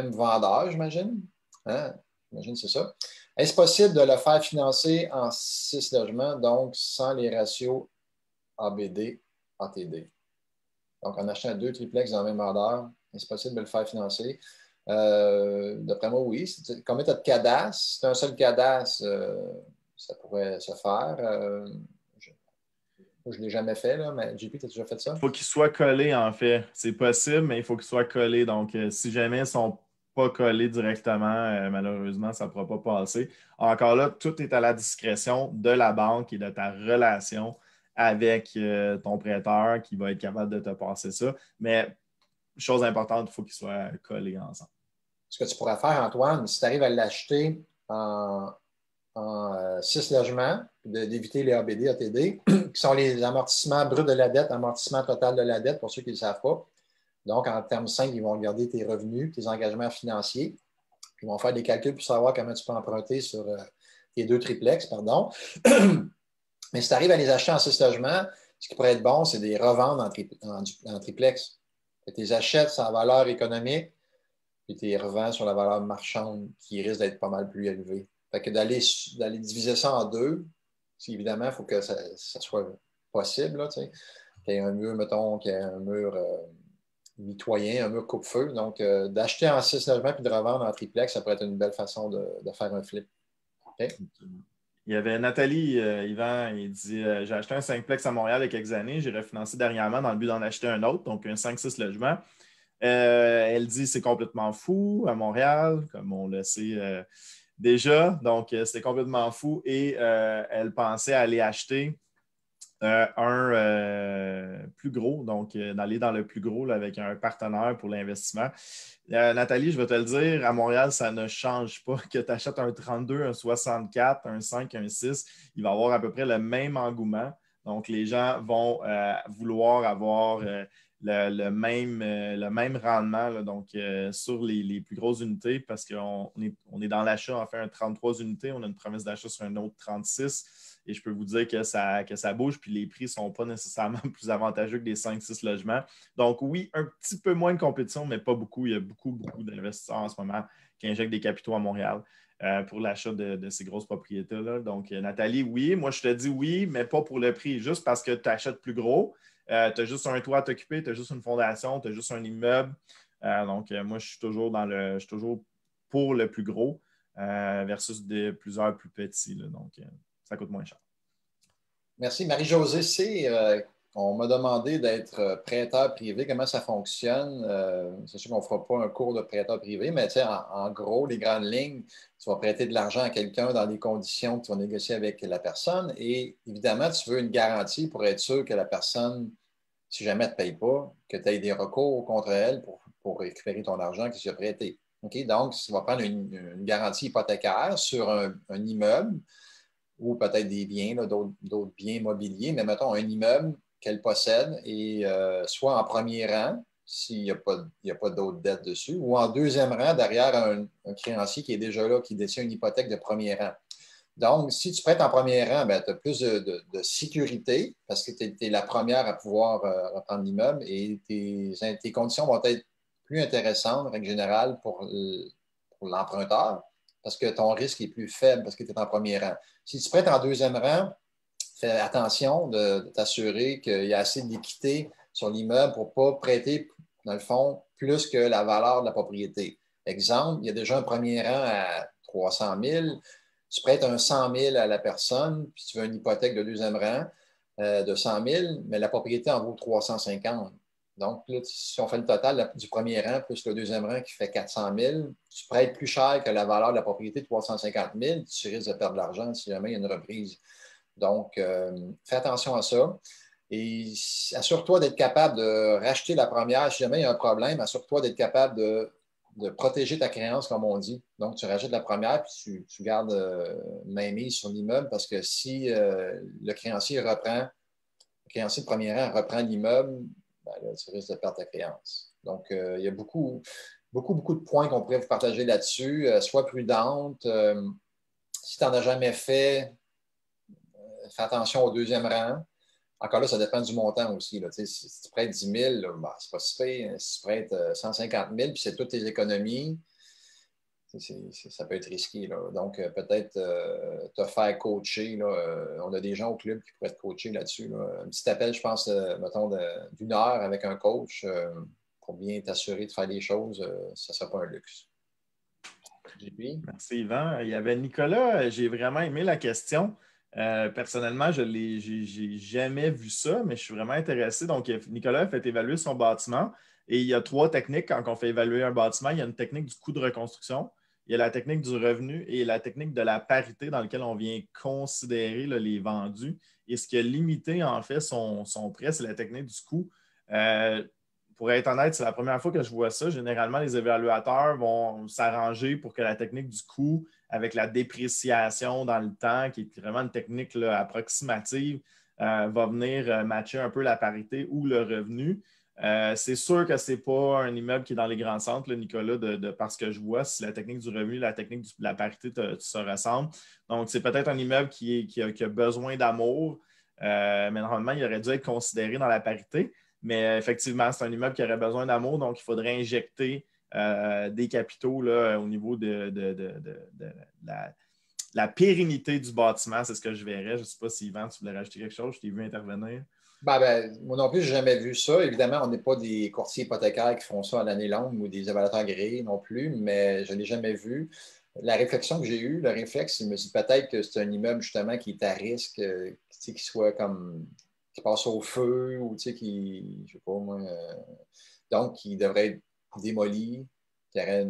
vendeur, j'imagine, hein? J'imagine que c'est ça. Est-ce possible de le faire financer en 6 logements, donc sans les ratios ABD, ATD? Donc, en achetant 2 triplex dans le même vendeur, c'est possible de le faire financer. D'après moi, oui. Combien tu as de cadastres? Si tu as un seul cadastre, ça pourrait se faire. Je ne l'ai jamais fait, là, mais JP, tu as déjà fait ça? Il faut qu'ils soient collés, en fait. C'est possible, mais il faut qu'ils soient collés. Donc, si jamais ils ne sont pas collés directement, malheureusement, ça ne pourra pas passer. Encore là, tout est à la discrétion de la banque et de ta relation avec ton prêteur qui va être capable de te passer ça. Mais, chose importante, il faut qu'ils soient collés ensemble. Ce que tu pourrais faire, Antoine, si tu arrives à l'acheter en 6 logements, d'éviter les ABD, ATD, qui sont les amortissements bruts de la dette, amortissement total de la dette, pour ceux qui ne le savent pas. Donc, en termes simples, ils vont regarder tes revenus, tes engagements financiers. Ils vont faire des calculs pour savoir comment tu peux emprunter sur tes 2 triplex, pardon. Mais si tu arrives à les acheter en 6 logements, ce qui pourrait être bon, c'est de les revendre en triplex. Tu les achètes sans valeur économique, puis tu les revends sur la valeur marchande qui risque d'être pas mal plus élevée. Fait que d'aller diviser ça en 2, évidemment, il faut que ça soit possible. Là, qu'il y ait un mur, mettons, qu'il y ait un mur mitoyen, un mur coupe-feu. Donc, d'acheter en 6 logements puis de revendre en triplex, ça pourrait être une belle façon de faire un flip. Okay? Il y avait Nathalie Yvan, il dit j'ai acheté un 5plex à Montréal il y a quelques années, j'ai refinancé dernièrement dans le but d'en acheter un autre, donc un 5-6 logements. Elle dit c'est complètement fou à Montréal, comme on le sait déjà. Donc, c'était complètement fou et elle pensait aller acheter un plus gros, donc d'aller dans le plus gros là, avec un partenaire pour l'investissement. Nathalie, je vais te le dire, à Montréal, ça ne change pas que tu achètes un 32, un 64, un 5, un 6. Il va avoir à peu près le même engouement. Donc, les gens vont vouloir avoir le même rendement là, donc, sur les plus grosses unités parce qu'on est dans l'achat, on fait un 33 unités, on a une promesse d'achat sur un autre 36. Et je peux vous dire que ça bouge, puis les prix ne sont pas nécessairement plus avantageux que des 5-6 logements. Donc, oui, un petit peu moins de compétition, mais pas beaucoup. Il y a beaucoup, beaucoup d'investisseurs en ce moment qui injectent des capitaux à Montréal pour l'achat de ces grosses propriétés-là. Donc, Nathalie, oui. Moi, je te dis oui, mais pas pour le prix. Juste parce que tu achètes plus gros. Tu as juste un toit à t'occuper, tu as juste une fondation, tu as juste un immeuble. Donc, moi, je suis toujours pour le plus gros versus plusieurs plus petits. Là. Donc, ça coûte moins cher. Merci. Marie-Josée, on m'a demandé d'être prêteur privé. Comment ça fonctionne? C'est sûr qu'on ne fera pas un cours de prêteur privé, mais en gros, les grandes lignes, tu vas prêter de l'argent à quelqu'un dans des conditions que tu vas négocier avec la personne. Et évidemment, tu veux une garantie pour être sûr que la personne, si jamais elle ne te paye pas, que tu aies des recours contre elle pour récupérer ton argent que tu as prêté. Okay? Donc, tu vas prendre une garantie hypothécaire sur un immeuble ou peut-être des biens, d'autres biens mobiliers, mais mettons un immeuble qu'elle possède et soit en premier rang, s'il n'y a pas d'autres dettes dessus, ou en deuxième rang, derrière un créancier qui est déjà là, qui détient une hypothèque de premier rang. Donc, si tu prêtes en premier rang, tu as plus de sécurité parce que tu es la première à pouvoir reprendre l'immeuble et tes conditions vont être plus intéressantes, en règle générale, pour l'emprunteur parce que ton risque est plus faible parce que tu es en premier rang. Si tu prêtes en deuxième rang, fais attention de t'assurer qu'il y a assez d'équité sur l'immeuble pour ne pas prêter, dans le fond, plus que la valeur de la propriété. Exemple, il y a déjà un premier rang à 300 000, tu prêtes un 100 000 à la personne, puis tu veux une hypothèque de deuxième rang de 100 000, mais la propriété en vaut 350. Donc, là, si on fait le total du premier rang plus le deuxième rang qui fait 400 000, tu prêtes plus cher que la valeur de la propriété de 350 000, tu risques de perdre de l'argent si jamais il y a une reprise. Donc, fais attention à ça. Et assure-toi d'être capable de racheter la première. Si jamais il y a un problème, assure-toi d'être capable de protéger ta créance, comme on dit. Donc, tu rachètes la première, puis tu gardes main mise sur l'immeuble parce que si le créancier de premier rang reprend l'immeuble, ben là, tu risques de perdre ta créance. Donc, il y a beaucoup, beaucoup, beaucoup de points qu'on pourrait vous partager là-dessus. Sois prudente. Si tu n'en as jamais fait, fais attention au deuxième rang. Encore là, ça dépend du montant aussi. Là. Si tu prêtes 10 000, ben, c'est pas si pire. Si tu prêtes 150 000 puis c'est toutes tes économies, ça peut être risqué. Là. Donc, peut-être te faire coacher. Là. On a des gens au club qui pourraient te coacher là-dessus. Là. Un petit appel, je pense, mettons, d'une heure avec un coach pour bien t'assurer de faire les choses, ça ne sera pas un luxe. JP? Merci, Yvan. Il y avait Nicolas, j'ai vraiment aimé la question. Personnellement, je n'ai jamais vu ça, mais je suis vraiment intéressé. Donc, Nicolas a fait évaluer son bâtiment et il y a 3 techniques quand on fait évaluer un bâtiment. Il y a une technique du coût de reconstruction, il y a la technique du revenu et la technique de la parité dans laquelle on vient considérer là, les vendus. Et ce qui a limité, en fait, son prêt, c'est la technique du coût. Euh, pour être honnête, c'est la première fois que je vois ça. Généralement, les évaluateurs vont s'arranger pour que la technique du coût, avec la dépréciation dans le temps, qui est vraiment une technique là, approximative, va venir matcher un peu la parité ou le revenu. C'est sûr que ce n'est pas un immeuble qui est dans les grands centres, là, Nicolas, parce que je vois si la technique du revenu, la technique de la parité se ressemble. Donc, c'est peut-être un immeuble qui a besoin d'amour, mais normalement, il aurait dû être considéré dans la parité. Mais effectivement, c'est un immeuble qui aurait besoin d'amour, donc il faudrait injecter des capitaux là, au niveau de la pérennité du bâtiment. C'est ce que je verrais. Je ne sais pas si Yvan, tu voulais rajouter quelque chose. Je t'ai vu intervenir. Moi non plus, je n'ai jamais vu ça. Évidemment, on n'est pas des courtiers hypothécaires qui font ça à l'année longue ou des évaluateurs agréés non plus, mais je ne l'ai jamais vu. La réflexion que j'ai eue, le réflexe, je me suis dit peut-être que c'est un immeuble justement qui est à risque, qui soit comme qui passe au feu ou qui, je sais pas moi, donc qui devrait être démoli, qui aurait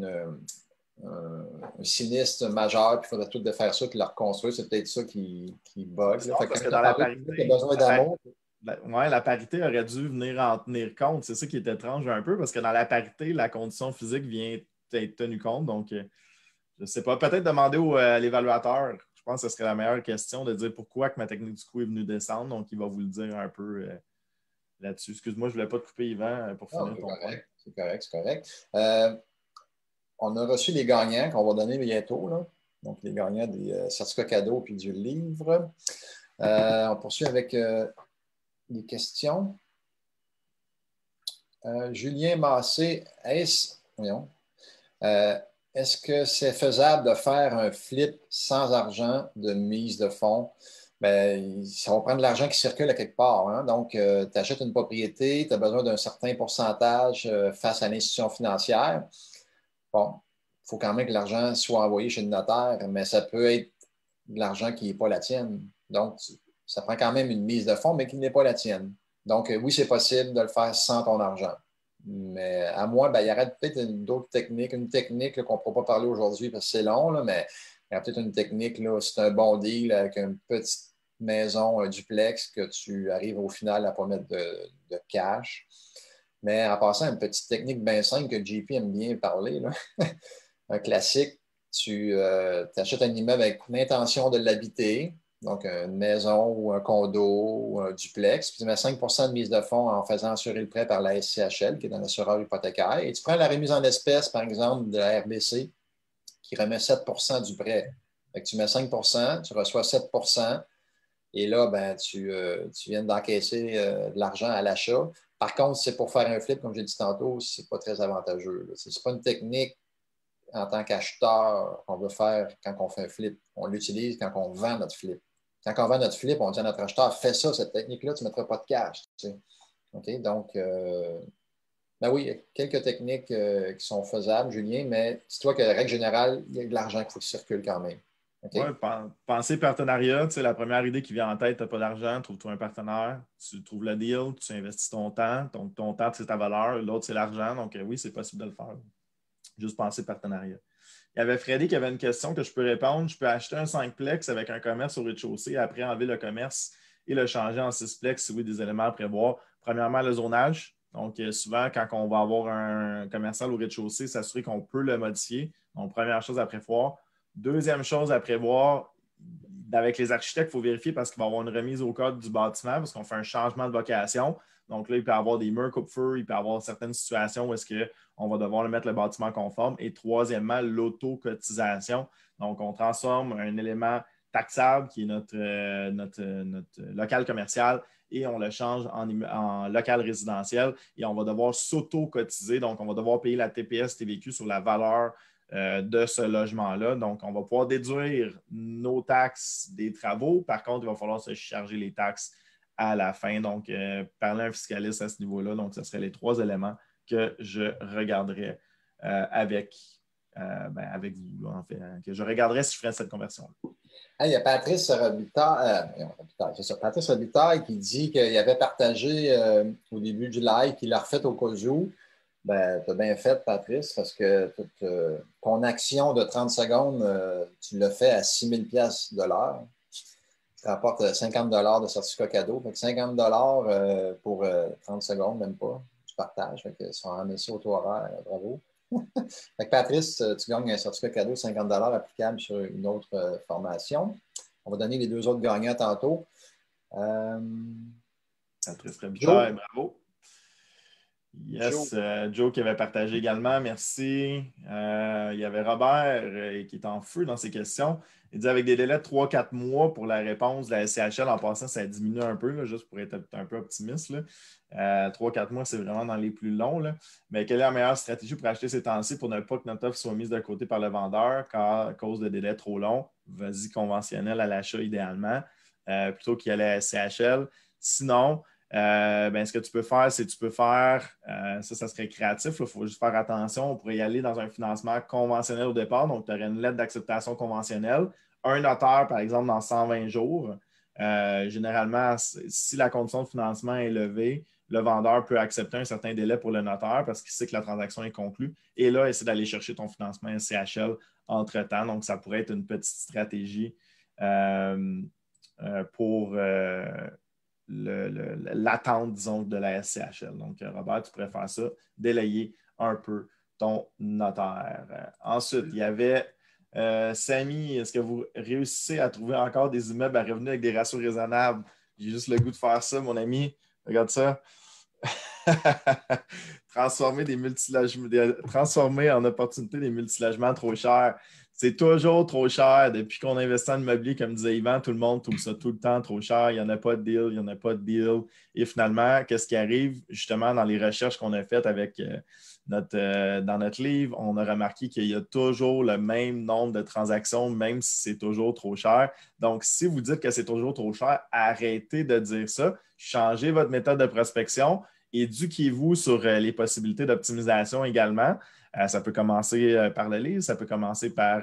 un sinistre majeur, puis il faudrait tout de faire ça, puis le reconstruire. C'est peut-être ça qui bug. Non, Fait que parce quand que tu as dans la parlé de parité, besoin d'amour, la parité aurait dû venir en tenir compte. C'est ça qui est étrange un peu, parce que dans la parité, la condition physique vient être tenue compte. Donc, je ne sais pas. Peut-être demander à l'évaluateur. Je pense que ce serait la meilleure question de dire pourquoi que ma technique du coup est venue descendre. Donc, il va vous le dire un peu là-dessus. Excuse-moi, je ne voulais pas te couper, Yvan, pour non, finir c'est ton point. correct, c'est correct, c'est correct. On a reçu les gagnants qu'on va donner bientôt, là. Donc, les gagnants des certificats cadeaux puis du livre. On poursuit avec les questions. Julien Massé, voyons, est-ce que c'est faisable de faire un flip sans argent de mise de fonds? Ben, ça va prendre de l'argent qui circule à quelque part, hein. Donc, tu achètes une propriété, tu as besoin d'un certain pourcentage face à l'institution financière. Bon, il faut quand même que l'argent soit envoyé chez le notaire, mais ça peut être de l'argent qui n'est pas la tienne. Donc, ça prend quand même une mise de fonds, mais qui n'est pas la tienne. Donc, oui, c'est possible de le faire sans ton argent. Mais à moi, ben, il y aurait peut-être d'autres techniques, une technique qu'on ne pourra pas parler aujourd'hui parce que c'est long, là, mais il y a peut-être une technique, là, si c'est un bon deal avec une petite maison, un duplex, que tu arrives au final à ne pas mettre de cash. Mais en passant, une petite technique bien simple que JP aime bien parler, là. Un classique, tu achètes un immeuble avec l'intention de l'habiter, donc une maison ou un condo ou un duplex, puis tu mets 5 de mise de fonds en faisant assurer le prêt par la SCHL, qui est un assureur hypothécaire, et tu prends la remise en espèces, par exemple, de la RBC, qui remet 7 du prêt. Fait que tu mets 5 tu reçois 7 et là, ben, tu viens d'encaisser de l'argent à l'achat. Par contre, c'est pour faire un flip, comme j'ai dit tantôt, c'est pas très avantageux. Ce n'est pas une technique en tant qu'acheteur qu'on veut faire quand on fait un flip. On l'utilise quand on vend notre flip. Quand on vend notre flip, on dit à notre acheteur, fais ça, cette technique-là, tu ne mettras pas de cash. Tu sais. OK? Donc, ben oui, il y a quelques techniques qui sont faisables, Julien, mais dis-toi que, règle générale, il y a de l'argent qu'il faut qu'il circule quand même. Oui, OK? penser partenariat, tu sais, la première idée qui vient en tête, tu n'as pas d'argent, trouve-toi un partenaire, tu trouves le deal, tu investis ton temps, donc ton temps, c'est ta valeur, l'autre, c'est l'argent, donc oui, c'est possible de le faire. Juste penser partenariat. Il y avait Freddy qui avait une question que je peux répondre. Je peux acheter un 5-plex avec un commerce au rez-de-chaussée, après enlever le commerce et le changer en 6-plex si oui, des éléments à prévoir. Premièrement, le zonage. Donc, souvent, quand on va avoir un commercial au rez-de-chaussée, s'assurer qu'on peut le modifier. Donc, première chose à prévoir. Deuxième chose à prévoir, avec les architectes, il faut vérifier parce qu'il va y avoir une remise au code du bâtiment parce qu'on fait un changement de vocation. Donc là, il peut y avoir des murs coupe-feu, il peut y avoir certaines situations où est-ce qu'on va devoir mettre le bâtiment conforme. Et troisièmement, l'autocotisation. Donc, on transforme un élément taxable qui est notre local commercial et on le change en local résidentiel et on va devoir s'auto-cotiser. Donc, on va devoir payer la TPS TVQ sur la valeur de ce logement-là. Donc, on va pouvoir déduire nos taxes des travaux. Par contre, il va falloir se charger les taxes à la fin. Donc, parler à un fiscaliste à ce niveau-là. Donc, ce seraient les 3 éléments que je regarderais avec vous, là, en fait, hein, que je regarderais si je ferais cette conversion-là. Il y a Patrice Robitaille, c'est ça, Patrice Robitaille qui dit qu'il avait partagé au début du live, qu'il l'a refait au cas où. Ben, tu as bien fait, Patrice, parce que ton action de 30 secondes, tu l'as fait à 6 000 $ de l'heure. Ça rapporte 50 $ de certificat cadeau. Fait que 50 $ pour 30 secondes, même pas. Tu partages. Fait que, si on remet ça au taux horaire, bravo. Fait que Patrice, tu gagnes un certificat cadeau de 50 $ applicable sur une autre formation. On va donner les deux autres gagnants tantôt. Patrice Joe. Robitaille, bravo. Joe. Yes, Joe qui avait partagé également, merci. Il y avait Robert qui est en feu dans ses questions. Il dit avec des délais de 3-4 mois pour la réponse de la SCHL, en passant, ça diminue un peu, là, juste pour être un peu optimiste. 3-4 mois, c'est vraiment dans les plus longs. Là. Mais quelle est la meilleure stratégie pour acheter ces temps-ci pour ne pas que notre offre soit mise de côté par le vendeur car à cause de délais trop longs? Vas-y conventionnel à l'achat idéalement, plutôt qu'y aller à la SCHL. Sinon, ce que tu peux faire, c'est ça serait créatif, il faut juste faire attention. On pourrait y aller dans un financement conventionnel au départ. Donc, tu aurais une lettre d'acceptation conventionnelle, un notaire, par exemple, dans 120 jours. Généralement, si la condition de financement est levée, le vendeur peut accepter un certain délai pour le notaire parce qu'il sait que la transaction est conclue. Et là, essaie d'aller chercher ton financement SCHL entre-temps. Donc, ça pourrait être une petite stratégie pour l'attente, disons, de la SCHL. Donc, Robert, tu pourrais faire ça, délayer un peu ton notaire. Ensuite, il y avait Samy, est-ce que vous réussissez à trouver encore des immeubles à revenus avec des ratios raisonnables? J'ai juste le goût de faire ça, mon ami. Regarde ça. Transformer en opportunité des multilogements trop chers. C'est toujours trop cher. Depuis qu'on investit en immobilier, comme disait Yvan, tout le monde trouve ça tout le temps trop cher. Il n'y en a pas de deal, il n'y en a pas de deal. Et finalement, qu'est-ce qui arrive? Justement, dans les recherches qu'on a faites avec dans notre livre, on a remarqué qu'il y a toujours le même nombre de transactions, même si c'est toujours trop cher. Donc, si vous dites que c'est toujours trop cher, arrêtez de dire ça. Changez votre méthode de prospection. Éduquez-vous sur les possibilités d'optimisation également. Ça peut commencer par le livre, ça peut commencer par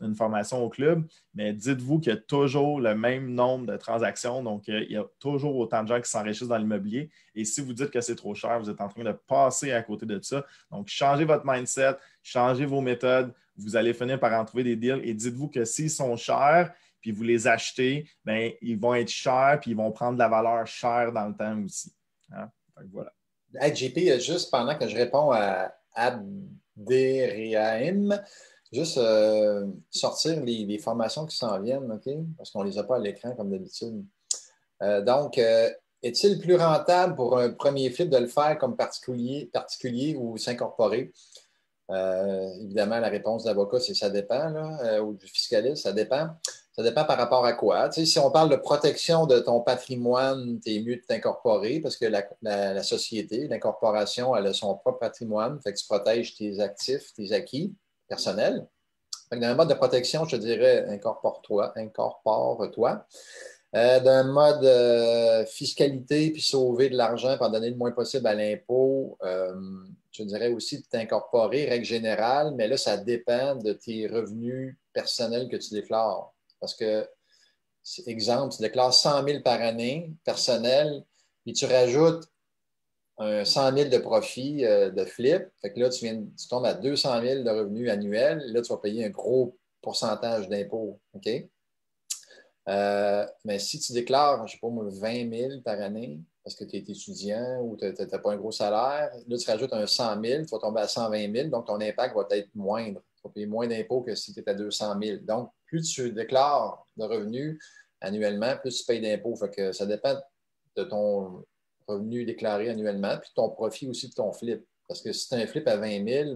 une formation au club, mais dites-vous qu'il y a toujours le même nombre de transactions, donc il y a toujours autant de gens qui s'enrichissent dans l'immobilier. Et si vous dites que c'est trop cher, vous êtes en train de passer à côté de ça. Donc, changez votre mindset, changez vos méthodes, vous allez finir par en trouver des deals et dites-vous que s'ils sont chers, puis vous les achetez, bien, ils vont être chers, puis ils vont prendre de la valeur chère dans le temps aussi. Hein? Voilà. Hey, JP, juste pendant que je réponds à Abderrahim, juste sortir les formations qui s'en viennent, OK? Parce qu'on ne les a pas à l'écran comme d'habitude. Donc, est-il plus rentable pour un premier flip de le faire comme particulier ou s'incorporer? Évidemment, la réponse d'avocat, c'est ça dépend, là, ou du fiscaliste, ça dépend. Ça dépend par rapport à quoi. Tu sais, si on parle de protection de ton patrimoine, tu es mieux de t'incorporer parce que la société, l'incorporation, elle a son propre patrimoine. Fait que tu protèges tes actifs, tes acquis personnels. Fait que dans un mode de protection, je te dirais incorpore-toi. D'un mode fiscalité puis sauver de l'argent pour en donner le moins possible à l'impôt, je dirais aussi de t'incorporer, règle générale, mais là, ça dépend de tes revenus personnels que tu déclares. Parce que, exemple, tu déclares 100 000 par année personnel, puis tu rajoutes un 100 000 de profit de flip. Fait que là, tu tombes à 200 000 de revenus annuels. Là, tu vas payer un gros pourcentage d'impôt. OK? Mais si tu déclares, je ne sais pas, 20 000 par année parce que tu es étudiant ou tu n'as pas un gros salaire, là, tu rajoutes un 100 000, tu vas tomber à 120 000, donc ton impact va être moindre. Tu vas payer moins d'impôts que si tu es à 200 000. Donc, plus tu déclares de revenus annuellement, plus tu payes d'impôts. Fait que ça dépend de ton revenu déclaré annuellement, puis de ton profit aussi de ton flip. Parce que si tu as un flip à 20 000, ça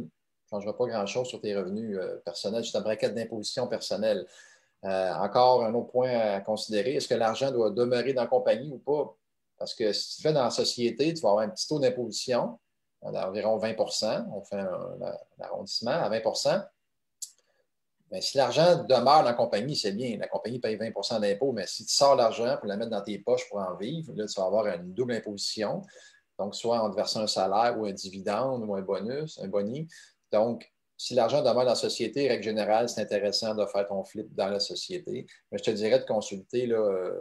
ne changera pas grand-chose sur tes revenus personnels. C'est un bracket d'imposition personnelle. Encore un autre point à considérer, est-ce que l'argent doit demeurer dans la compagnie ou pas? Parce que si tu fais dans la société, tu vas avoir un petit taux d'imposition d'environ 20 on fait un arrondissement à 20 mais si l'argent demeure dans la compagnie, c'est bien. La compagnie paye 20 d'impôts, mais si tu sors l'argent pour la mettre dans tes poches pour en vivre, là, tu vas avoir une double imposition Donc, soit on te verse un salaire ou un dividende ou un bonus, un boni. Donc, si l'argent demeure dans la société, règle générale, c'est intéressant de faire ton flip dans la société. Mais je te dirais de consulter là,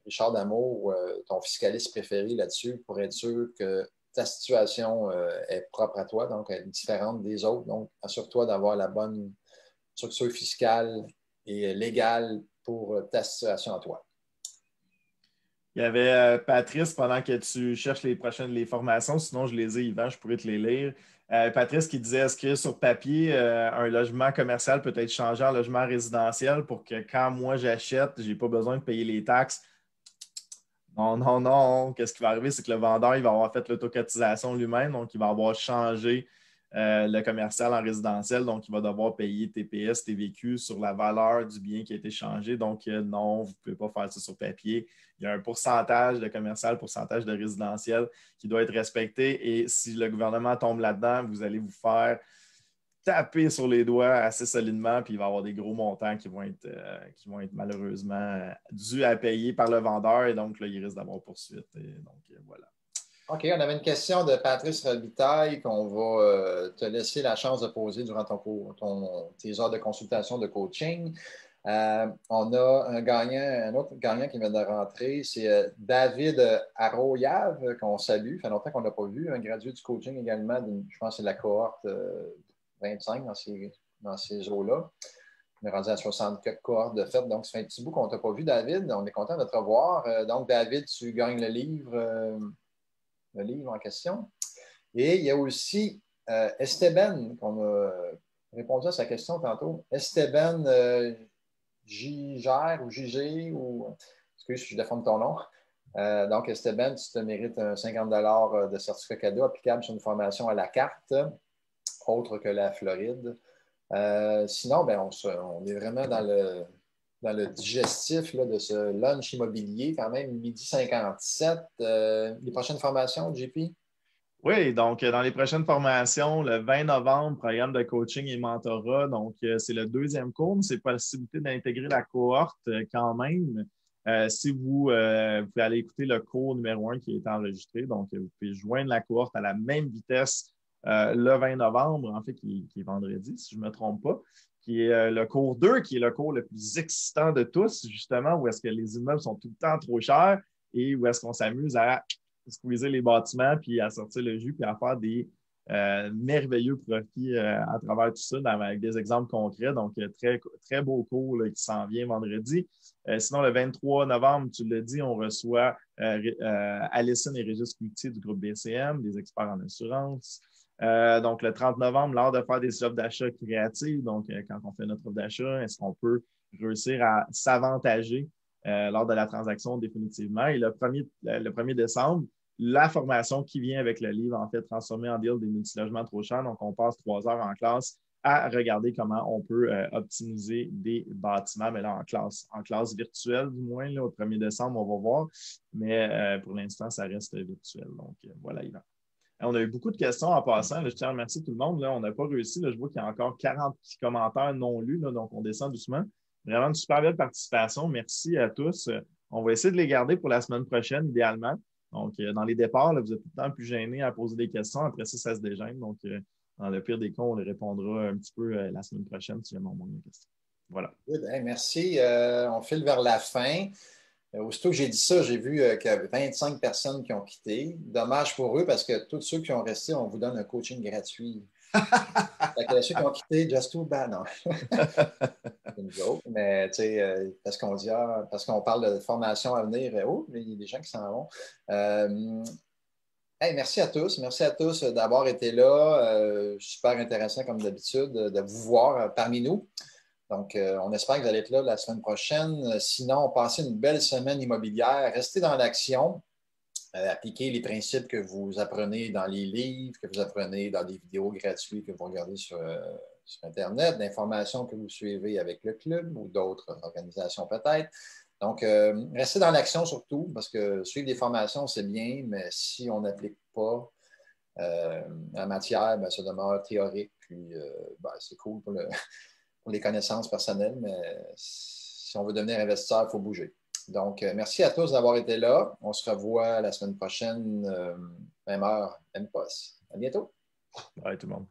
Richard Damour, ton fiscaliste préféré là-dessus, pour être sûr que ta situation est propre à toi, donc elle est différente des autres. Donc, assure-toi d'avoir la bonne structure fiscale et légale pour ta situation à toi. Il y avait Patrice, pendant que tu cherches les formations, sinon je les ai, Yvan, je pourrais te les lire. Patrice qui disait, est-ce que sur papier, un logement commercial peut être changé en logement résidentiel pour que quand moi j'achète, je n'ai pas besoin de payer les taxes? Non, non, non. Qu'est-ce qui va arriver? C'est que le vendeur, il va avoir fait l'autocotisation lui-même, donc il va avoir changé le commercial en résidentiel, donc il va devoir payer TPS, TVQ sur la valeur du bien qui a été changé. Donc, non, vous ne pouvez pas faire ça sur papier. Il y a un pourcentage de commercial, pourcentage de résidentiel qui doit être respecté. Et si le gouvernement tombe là-dedans, vous allez vous faire taper sur les doigts assez solidement, puis il va y avoir des gros montants qui vont être malheureusement dus à payer par le vendeur, et donc là, il risque d'avoir poursuite. Et donc, voilà. OK, on avait une question de Patrice Robitaille qu'on va te laisser la chance de poser durant tes heures de consultation de coaching. On a un autre gagnant qui vient de rentrer, c'est David Arroyave, qu'on salue. Ça fait longtemps qu'on ne l'a pas vu, un gradué du coaching également, je pense que c'est la cohorte 25 dans ces eaux-là. On est rendu à 64 cohortes de fait, donc ça fait un petit bout qu'on ne t'a pas vu, David. On est content de te revoir. Donc, David, tu gagnes le livre en question. Et il y a aussi Esteban, qu'on a répondu à sa question tantôt. Esteban Giger ou Gigé, ou excuse, je déforme ton nom. Donc, Esteban, tu te mérites un 50 de certificat cadeau applicable sur une formation à la carte, autre que la Floride. Sinon, ben, on est vraiment dans le digestif là, de ce lunch immobilier, quand même, midi 57. Les prochaines formations, JP? Oui, donc dans les prochaines formations, le 20 novembre, programme de coaching et mentorat. Donc, c'est le deuxième cours, mais c'est possibilité d'intégrer la cohorte quand même. Si vous pouvez aller écouter le cours numéro 1 qui est enregistré, donc vous pouvez joindre la cohorte à la même vitesse le 20 novembre, en fait, qui est vendredi, si je ne me trompe pas, qui est le cours 2, qui est le cours le plus excitant de tous, justement, où est-ce que les immeubles sont tout le temps trop chers et où est-ce qu'on s'amuse à squeezer les bâtiments, puis à sortir le jus, puis à faire des merveilleux profits à travers tout ça, avec des exemples concrets. Donc, très, très beau cours là, qui s'en vient vendredi. Sinon, le 23 novembre, tu l'as dit, on reçoit Alison et Régis Cloutier du groupe BCM, des experts en assurance. Donc, le 30 novembre, l'heure de faire des offres d'achat créatives. Donc, quand on fait notre offre d'achat, est-ce qu'on peut réussir à s'avantager lors de la transaction définitivement? Et le 1er décembre, la formation qui vient avec le livre, en fait, transformer en deal des multilogements trop chers. Donc, on passe 3 heures en classe à regarder comment on peut optimiser des bâtiments, mais là, en classe virtuelle, du moins, là, au 1er décembre, on va voir. Mais pour l'instant, ça reste virtuel. Donc, voilà, Yvan. On a eu beaucoup de questions en passant. Là, je tiens à remercier tout le monde. Là, on n'a pas réussi. Là, je vois qu'il y a encore 40 petits commentaires non lus, là, donc on descend doucement. Vraiment une super belle participation. Merci à tous. On va essayer de les garder pour la semaine prochaine, idéalement. Donc, dans les départs, là, vous êtes tout le temps plus gênés à poser des questions. Après ça se dégêne. Donc, dans le pire des cas, on les répondra un petit peu la semaine prochaine si jamais on manque de questions. Voilà. Merci. On file vers la fin. Aussitôt que j'ai dit ça, j'ai vu qu'il y avait 25 personnes qui ont quitté. Dommage pour eux parce que tous ceux qui ont resté, on vous donne un coaching gratuit. Ceux qui ont quitté, just too bad, non. C'est une joke, mais tu sais, parce qu'on parle de formation à venir, il y a des gens qui s'en vont. Hey, merci à tous. Merci à tous d'avoir été là. Super intéressant, comme d'habitude, de vous voir parmi nous. Donc, on espère que vous allez être là la semaine prochaine. Sinon, passez une belle semaine immobilière. Restez dans l'action. Appliquez les principes que vous apprenez dans les livres, que vous apprenez dans des vidéos gratuites que vous regardez sur Internet, d'informations que vous suivez avec le club ou d'autres organisations peut-être. Donc, restez dans l'action surtout, parce que suivre des formations, c'est bien, mais si on n'applique pas la matière, ben, ça demeure théorique. Puis, c'est cool pour les connaissances personnelles, mais si on veut devenir investisseur, il faut bouger. Donc, merci à tous d'avoir été là. On se revoit la semaine prochaine, même heure, même poste. À bientôt. Bye tout le monde.